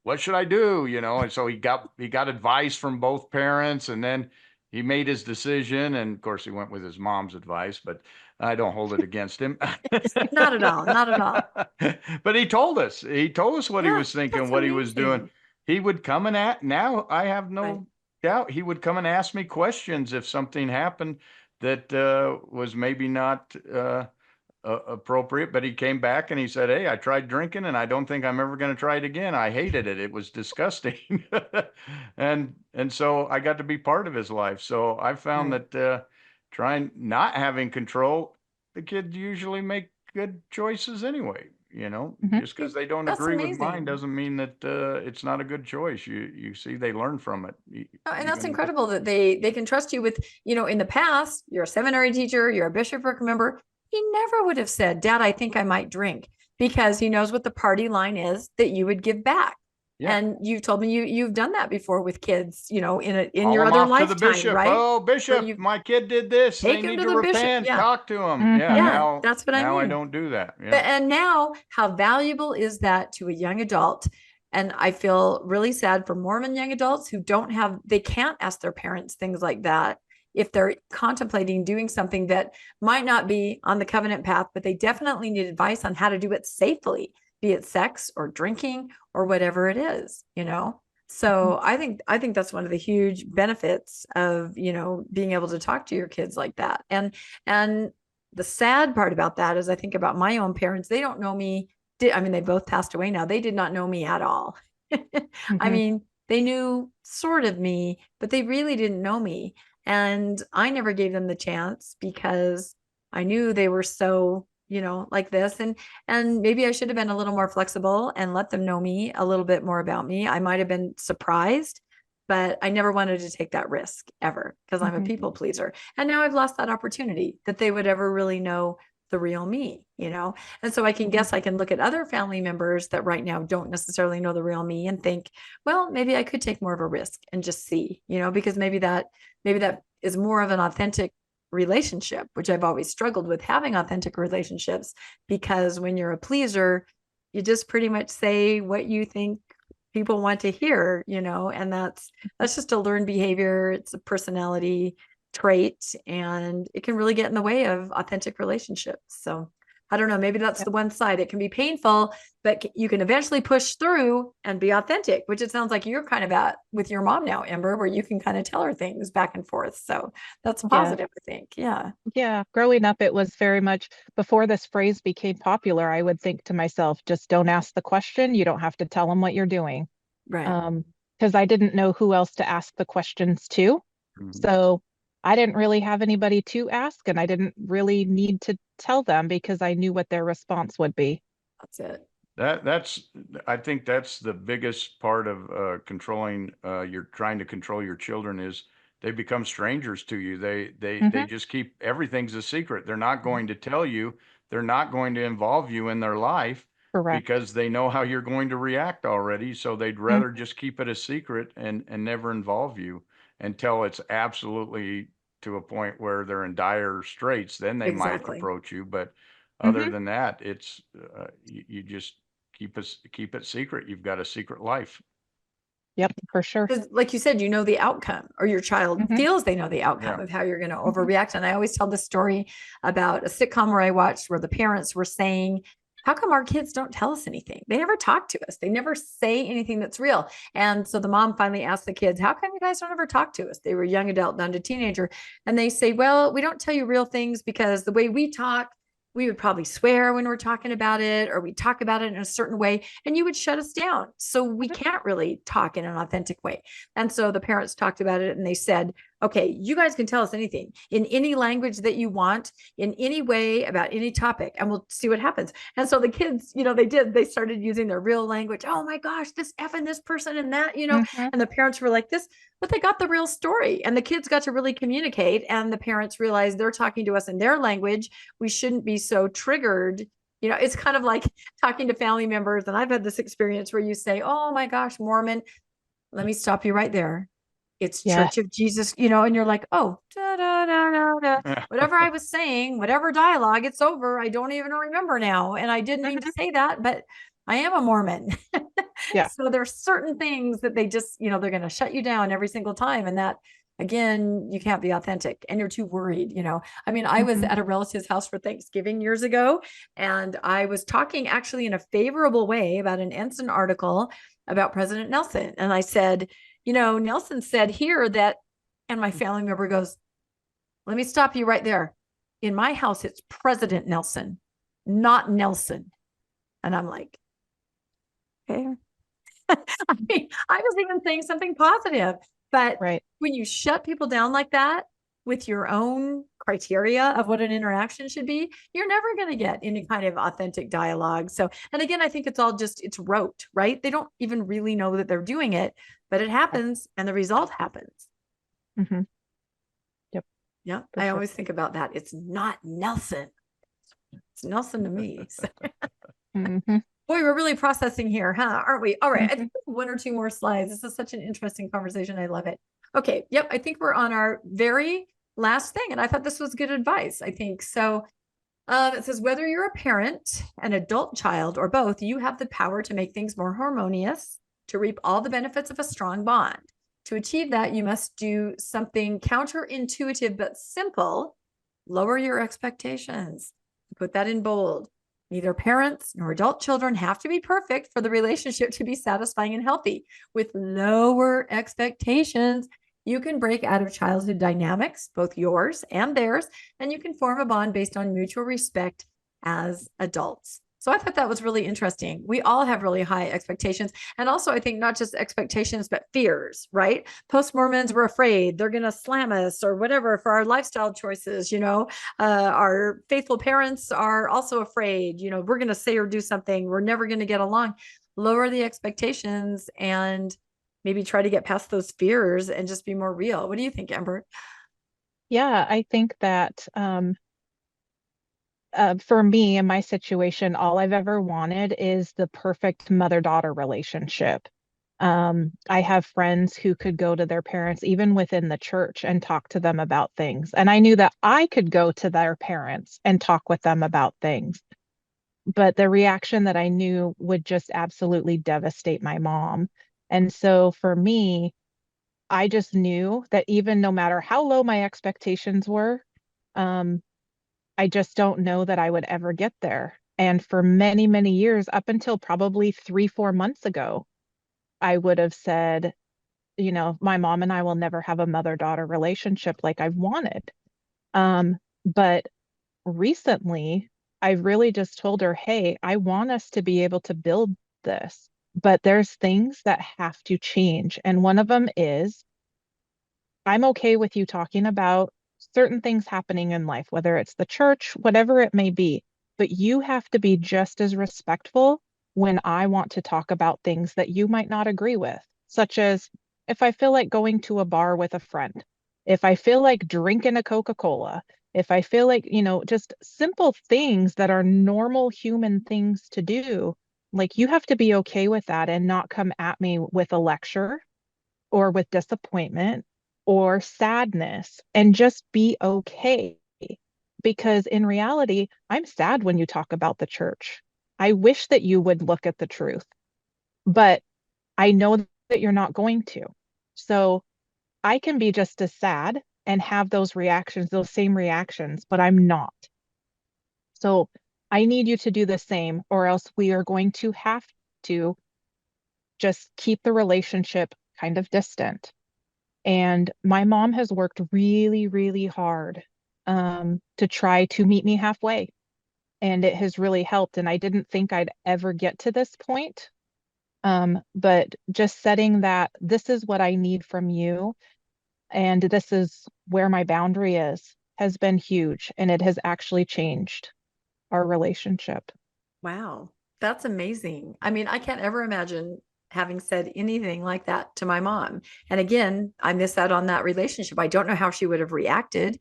what should I do? And so he got advice from both parents, and then he made his decision. And of course he went with his mom's advice, but I don't hold it against him. Not at all. Not at all. But he told us what he was thinking, what he was doing. amazing. He would come and now I have no Right. doubt he would come and ask me questions if something happened that was maybe not appropriate, but he came back and he said, hey, I tried drinking and I don't think I'm ever going to try it again. I hated it. It was disgusting. And so I got to be part of his life. So I found Right. that trying not having control, the kids usually make good choices anyway. Mhm. Just because they don't That's agree with mine amazing. doesn't mean that it's not a good choice. You see, they learn from it. Oh, and that's Even- incredible that they can trust you with, in the past, you're a seminary teacher, you're a bishopric member. He never would have said, Dad, I think I might drink, because he knows what the party line is that you would give back. Yeah. And you've told me you've done that before with kids, in Call your them other off to the lifetime, bishop. right? Oh, bishop, you my kid did this. take They him need to to the bishop. repent. Yeah. Talk to them. Mhm. Yeah. Yeah, Now, that's what I now I mean. don't do that. Yeah. And now, how valuable is that to a young adult? And I feel really sad for Mormon young adults who they can't ask their parents things like that if they're contemplating doing something that might not be on the covenant path, but they definitely need advice on how to do it safely, be it sex or drinking or whatever it is, So I think that's one of the huge benefits of, being able to talk to your kids like that. And the sad part about that is I think about my own parents. They don't know me. They both passed away now. They did not know me at all. I Mhm. mean, they knew sort of me, but they really didn't know me. And I never gave them the chance because I knew they were so, like this. And maybe I should have been a little more flexible and let them know me a little bit more about me. I might have been surprised, but I never wanted to take that risk ever because I'm a Mhm. people pleaser. And now I've lost that opportunity that they would ever really know the real me, And so I can guess I can look at other family members that right now don't necessarily know the real me and think, well, maybe I could take more of a risk and just see, because maybe that is more of an authentic relationship, which I've always struggled with having authentic relationships, because when you're a pleaser, you just pretty much say what you think people want to hear, and that's just a learned behavior. It's a personality trait, and it can really get in the way of authentic relationships. So I don't know, maybe that's the one side. It can be painful, but you can eventually push through and be authentic, which it sounds like you're kind of at with your mom now, Ember, where you can kind of tell her things back and forth. So that's positive, I think. Yeah. Yeah. Growing up, it was very much before this phrase became popular. I would think to myself, just don't ask the question. You don't have to tell them what you're doing. Right. Because I didn't know who else to ask the questions to. Mhm. So I didn't really have anybody to ask, and I didn't really need to tell them because I knew what their response would be. That's it. I think that's the biggest part of controlling. You're trying to control your children is they become strangers to you. They just keep everything's a secret. They're not going to tell you. They're not going to involve you in their life Correct. because they know how you're going to react already. So they'd rather just keep it a secret and never involve you until it's absolutely to a point where they're in dire straits. Then they might Exactly. approach you. But other Mhm. than that, it's you just keep it secret. You've got a secret life. Yep, for sure. Because like you said, the outcome, or your child Mhm. feels they know the outcome Yeah. of how you're going to Mhm. overreact. And I always tell this story about a sitcom where I watched where the parents were saying, how come our kids don't tell us anything? They never talk to us. They never say anything that's real. And so the mom finally asked the kids, how come you guys don't ever talk to us? They were young adult down to teenager. And they say, well, we don't tell you real things because the way we talk, we would probably swear when we're talking about it, or we talk about it in a certain way, and you would shut us down. So we can't really talk in an authentic way. And so the parents talked about it and they said, okay, you guys can tell us anything in any language that you want, in any way about any topic, and we'll see what happens. And so the kids, they started using their real language. Oh my gosh, this F and this person and that, Mhm. and the parents were like this, but they got the real story, and the kids got to really communicate, and the parents realized they're talking to us in their language. We shouldn't be so triggered. It's kind of like talking to family members. And I've had this experience where you say, oh my gosh, Mormon, let me stop you right there. It's Yeah. Church of Jesus, and you're like, oh, da, da, da, da, da. Whatever I was saying, whatever dialogue, it's over. I don't even remember now. And I didn't mean to say that, but I am a Mormon. Yeah. So there's certain things that they just, they're going to shut you down every single time. And that, again, you can't be authentic and you're too worried. I mean, I was at a relative's house for Thanksgiving years ago, and I was talking actually in a favorable way about an Ensign article about President Nelson. And I said, Nelson said here that, and my family member goes, let me stop you right there. In my house, it's President Nelson, not Nelson. And I'm like, okay. I mean, I was even saying something positive, but Right. when you shut people down like that with your own criteria of what an interaction should be, you're never going to get any kind of authentic dialogue. So, and again, I think it's all it's rote, right? They don't even really know that they're doing it, but it happens and the result happens. Mm-hmm. Yep. Yeah. For I sure. always think about that. It's not Nelson. It's Nelson to me. So. Mm-hmm. Boy, we're really processing here, huh? Aren't we? All right. I Mm-hmm. think one or two more slides. This is such an interesting conversation. I love it. Okay. Yep. I think we're on our very last thing. And I thought this was good advice, I think. So it says, whether you're a parent, an adult child, or both, you have the power to make things more harmonious, to reap all the benefits of a strong bond. To achieve that, you must do something counterintuitive but simple. Lower your expectations. Put that in bold. Neither parents nor adult children have to be perfect for the relationship to be satisfying and healthy. With lower expectations, you can break out of childhood dynamics, both yours and theirs, and you can form a bond based on mutual respect as adults. So I thought that was really interesting. We all have really high expectations. And also, I think not just expectations, but fears, right? Post-Mormons were afraid they're going to slam us or whatever for our lifestyle choices. Our faithful parents are also afraid, we're going to say or do something. We're never going to get along. Lower the expectations and maybe try to get past those fears and just be more real. What do you think, Ember? Yeah, I think that for me in my situation, all I've ever wanted is the perfect mother-daughter relationship. I have friends who could go to their parents, even within the church, and talk to them about things. And I knew that I could go to their parents and talk with them about things. But the reaction that I knew would just absolutely devastate my mom. And so for me, I just knew that even no matter how low my expectations were, I just don't know that I would ever get there. And for many, many years, up until probably 3-4 months ago, I would have said, my mom and I will never have a mother-daughter relationship like I've wanted. But recently, I've really just told her, hey, I want us to be able to build this, but there's things that have to change. And one of them is I'm okay with you talking about certain things happening in life, whether it's the church, whatever it may be, but you have to be just as respectful when I want to talk about things that you might not agree with, such as if I feel like going to a bar with a friend, if I feel like drinking a Coca-Cola, if I feel like, just simple things that are normal human things to do, like you have to be okay with that and not come at me with a lecture or with disappointment or sadness, and just be okay. Because in reality, I'm sad when you talk about the church. I wish that you would look at the truth, but I know that you're not going to. So I can be just as sad and have those reactions, those same reactions, but I'm not. So I need you to do the same, or else we are going to have to just keep the relationship kind of distant. And my mom has worked really, really hard to try to meet me halfway. And it has really helped. And I didn't think I'd ever get to this point. But just setting that this is what I need from you, and this is where my boundary is, has been huge. And it has actually changed our relationship. Wow, that's amazing. I mean, I can't ever imagine having said anything like that to my mom. And again, I miss out on that relationship. I don't know how she would have reacted.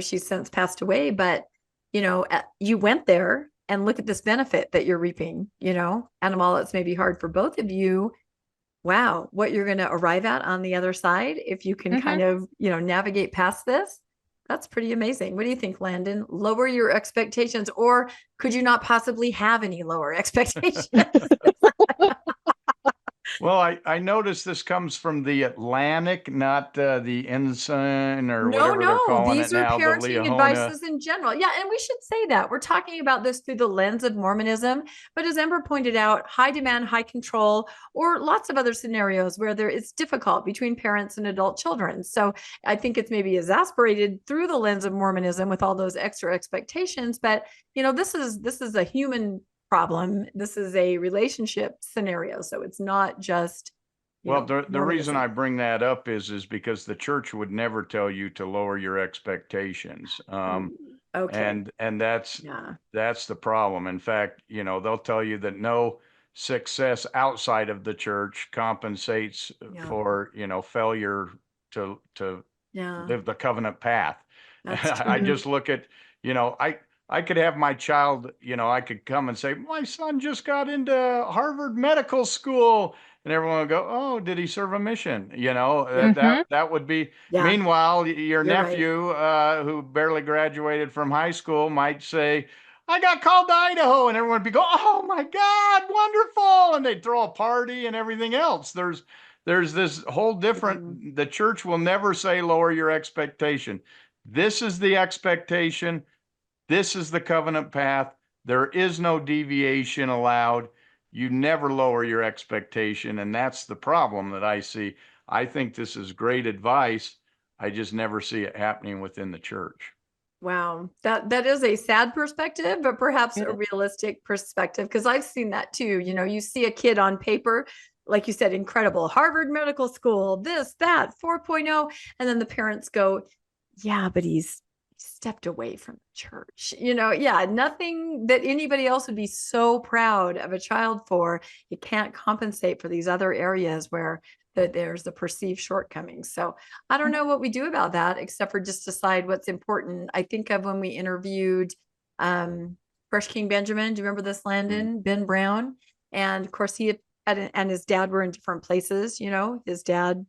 She's since passed away, but you went there and look at this benefit that you're reaping, and while it's maybe hard for both of you, wow, what you're going to arrive at on the other side, if you can kind of, navigate past this, that's pretty amazing. What do you think, Landon? Lower your expectations, or could you not possibly have any lower expectations? Well, I noticed this comes from the Atlantic, not the Ensign or No, whatever they're calling it these are now, the parenting Leahona. advices in general. Yeah, and we should say that we're talking about this through the lens of Mormonism. But as Ember pointed out, high demand, high control, or lots of other scenarios where it's difficult between parents and adult children. So I think it's maybe exasperated through the lens of Mormonism with all those extra expectations. But this is a human problem. This is a relationship scenario. So it's not just Well, the reason Mormonism. I bring that up is because the church would never tell you to lower your expectations. Okay. And that's Yeah. that's the problem. In fact, they'll tell you that no success outside of the church compensates Yeah. for, failure to Yeah. live the covenant path. That's I true. just look at, I could have my child, I could come and say, my son just got into Harvard Medical School. And everyone will go, oh, did he serve a mission? That would be. Yeah. Meanwhile, your You're right. nephew, who barely graduated from high school, might say, I got called to Idaho, and everyone would be go, oh my God, wonderful. And they'd throw a party and everything else. There's this whole different, the church will never say lower your expectation. This is the expectation. This is the covenant path. There is no deviation allowed. You never lower your expectation. And that's the problem that I see. I think this is great advice. I just never see it happening within the church. Wow. That is a sad perspective, but perhaps a realistic perspective, because I've seen that too. You see a kid on paper, like you said, incredible, Harvard Medical School, this, that, 4.0. And then the parents go, yeah, but he's stepped away from the church. Yeah, nothing that anybody else would be so proud of a child for. It can't compensate for these other areas where there's the perceived shortcomings. So I don't know what we do about that, except for just decide what's important. I think of when we interviewed Fresh King Benjamin. Do you remember this, Landon? Ben Brown. And of course, he and his dad were in different places. His dad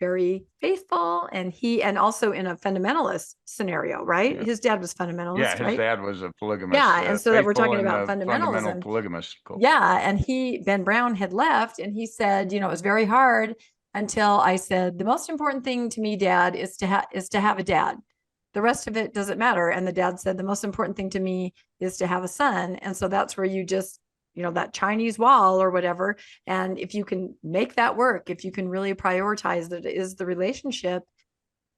very faithful, and also in a fundamentalist scenario, right? Yeah. His dad was fundamentalist, Yeah, his right? dad was a polygamist. Yeah, and so that we're talking and about fundamental fundamentalism. polygamist. Cool. Yeah, and Ben Brown had left, and he said, it was very hard until I said, the most important thing to me, Dad, is to have a dad. The rest of it doesn't matter. And the dad said, the most important thing to me is to have a son. And so that's where you just, that Chinese wall or whatever. And if you can make that work, if you can really prioritize that it is the relationship,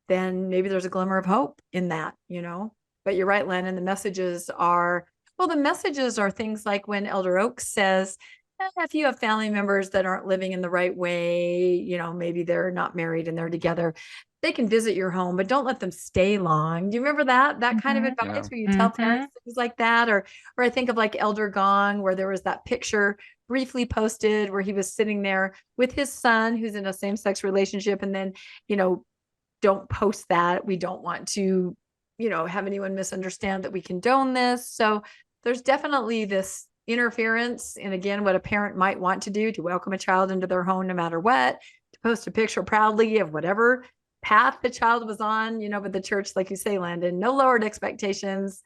then maybe there's a glimmer of hope in that, But you're right, Landon, the messages are things like when Elder Oaks says, if you have family members that aren't living in the right way, maybe they're not married and they're together, they can visit your home, but don't let them stay long. Do you remember that kind of advice where you tell parents things like that? Or I think of like Elder Gong, where there was that picture briefly posted where he was sitting there with his son who's in a same-sex relationship. And then, don't post that. We don't want to, have anyone misunderstand that we condone this. So there's definitely this interference. And again, what a parent might want to do to welcome a child into their home, no matter what, to post a picture proudly of whatever path the child was on, but the church, like you say, Landon, no lowered expectations.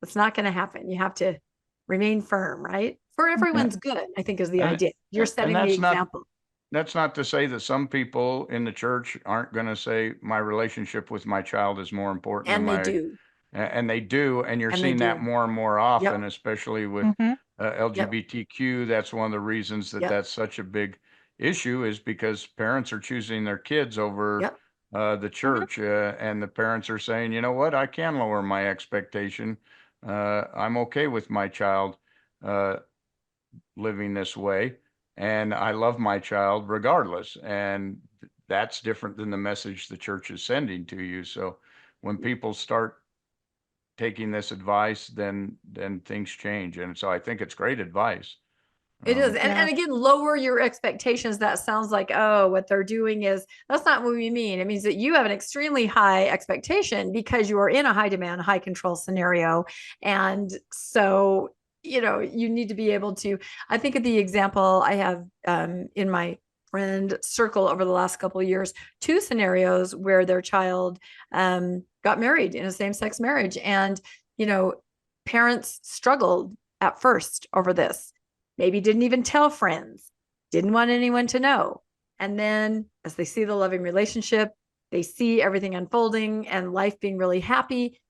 It's not going to happen. You have to remain firm, right? For everyone's good, I think is the idea. You're setting the example. That's not to say that some people in the church aren't going to say my relationship with my child is more important And than they do. And they do. And you're And seeing that more and more often, especially with LGBTQ. That's one of the reasons that that's such a big issue, is because parents are choosing their kids over the church. And the parents are saying, you know what, I can lower my expectation. I'm okay with my child living this way. And I love my child regardless. And that's different than the message the church is sending to you. So when people start taking this advice, then things change. And so I think it's great advice. It is. And again, lower your expectations. That sounds like, oh, what they're doing is, that's not what we mean. It means that you have an extremely high expectation because you are in a high demand, high control scenario. And so, you need to be able to, I think of the example I have in my friend circle over the last couple of years 2 scenarios where their child got married in a same-sex marriage. And, parents struggled at first over this, maybe didn't even tell friends, didn't want anyone to know. And then as they see the loving relationship, they see everything unfolding and life being really happy.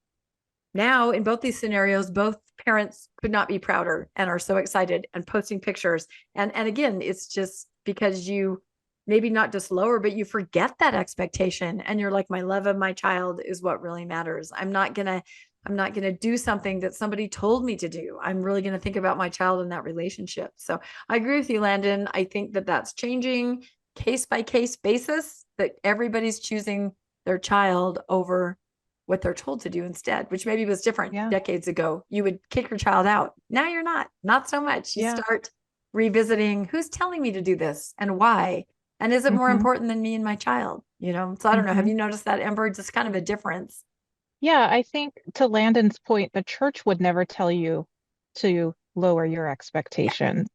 Now, in both these scenarios, both parents could not be prouder and are so excited and posting pictures. And again, it's just because you maybe not just lower, but you forget that expectation. And you're like, my love of my child is what really matters. I'm not going to do something that somebody told me to do. I'm really going to think about my child in that relationship. So I agree with you, Landon. I think that that's changing case by case basis, that everybody's choosing their child over what they're told to do instead, which maybe was different decades ago. You would kick your child out. Now you're not so much. You start revisiting, who's telling me to do this and why? And is it more important than me and my child? So I don't know. Have you noticed that, Ember? Just kind of a difference. Yeah, I think to Landon's point, the church would never tell you to lower your expectations.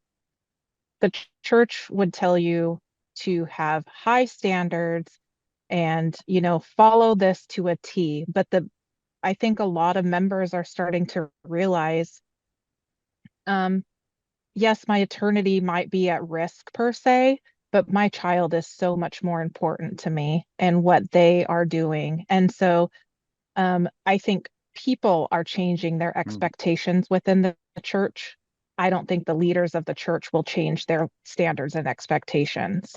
The church would tell you to have high standards and, follow this to a T. But I think a lot of members are starting to realize, yes, my eternity might be at risk per se, but my child is so much more important to me and what they are doing. And so I think people are changing their expectations within the church. I don't think the leaders of the church will change their standards and expectations.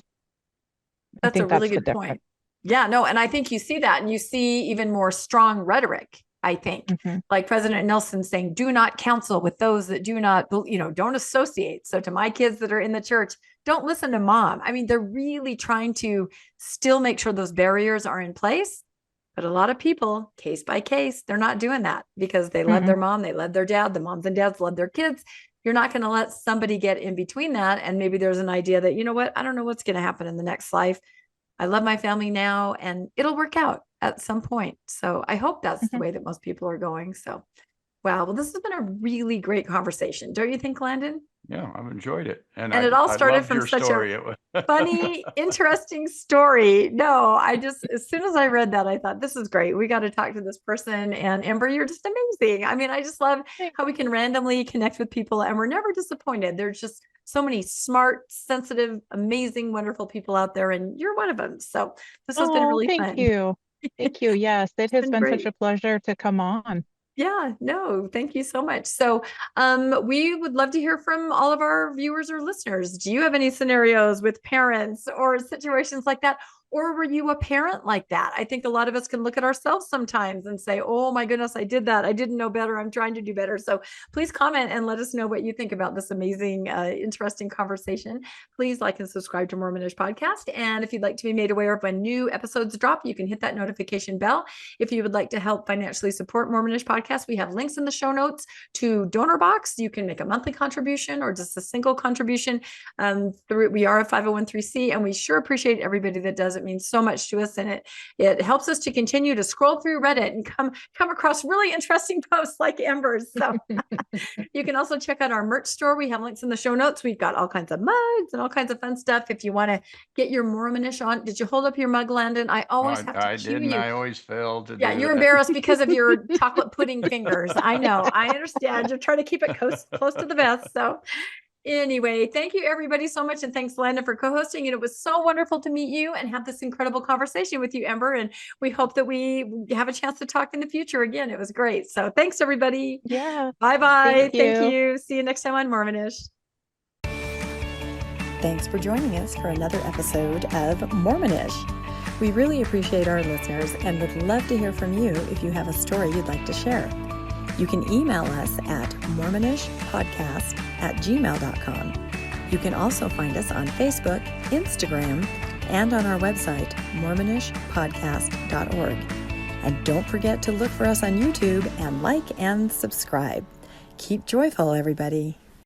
That's a really good point. Yeah, no, and I think you see that, and you see even more strong rhetoric, I think, like President Nelson saying, do not counsel with those that do not, don't associate. So to my kids that are in the church, don't listen to mom. I mean, they're really trying to still make sure those barriers are in place. But a lot of people, case by case, they're not doing that because they love their mom, they love their dad, the moms and dads love their kids. You're not going to let somebody get in between that. And maybe there's an idea that, I don't know what's going to happen in the next life. I love my family now and it'll work out at some point. So I hope that's the way that most people are going. So, wow. Well, this has been a really great conversation. Don't you think, Landon? Yeah, I've enjoyed it. And it all started from such a funny, interesting story. No, as soon as I read that, I thought, this is great. We got to talk to this person. And Ember, you're just amazing. I mean, I just love how we can randomly connect with people and we're never disappointed. There's just so many smart, sensitive, amazing, wonderful people out there. And you're one of them. So this has been really fun. Thank you. Thank you. Yes, it has been such a pleasure to come on. Yeah, no, thank you so much. So we would love to hear from all of our viewers or listeners. Do you have any scenarios with parents or situations like that? Or were you a parent like that? I think a lot of us can look at ourselves sometimes and say, oh my goodness, I did that. I didn't know better. I'm trying to do better. So please comment and let us know what you think about this amazing, interesting conversation. Please like and subscribe to Mormonish Podcast. And if you'd like to be made aware of when new episodes drop, you can hit that notification bell. If you would like to help financially support Mormonish Podcast, we have links in the show notes to Donor Box. You can make a monthly contribution or just a single contribution. We are a 501(c)(3) and we sure appreciate everybody that does. It means so much to us, and it helps us to continue to scroll through Reddit and come across really interesting posts like Ember's. So you can also check out our merch store. We have links in the show notes. We've got all kinds of mugs and all kinds of fun stuff. If you want to get your Mormonish on, did you hold up your mug, Landon? I always have to cue you. I always failed to. Yeah, you're embarrassed because of your chocolate pudding fingers. I know. I understand. You're trying to keep it close to the vest. So. Anyway, thank you everybody so much. And thanks, Landon, for co-hosting. And it was so wonderful to meet you and have this incredible conversation with you, Ember. And we hope that we have a chance to talk in the future again. It was great. So thanks, everybody. Yeah. Bye-bye. Thank you. See you next time on Mormonish. Thanks for joining us for another episode of Mormonish. We really appreciate our listeners and would love to hear from you if you have a story you'd like to share. You can email us at mormonishpodcast@gmail.com. You can also find us on Facebook, Instagram, and on our website, mormonishpodcast.org. And don't forget to look for us on YouTube and like and subscribe. Keep joyful, everybody.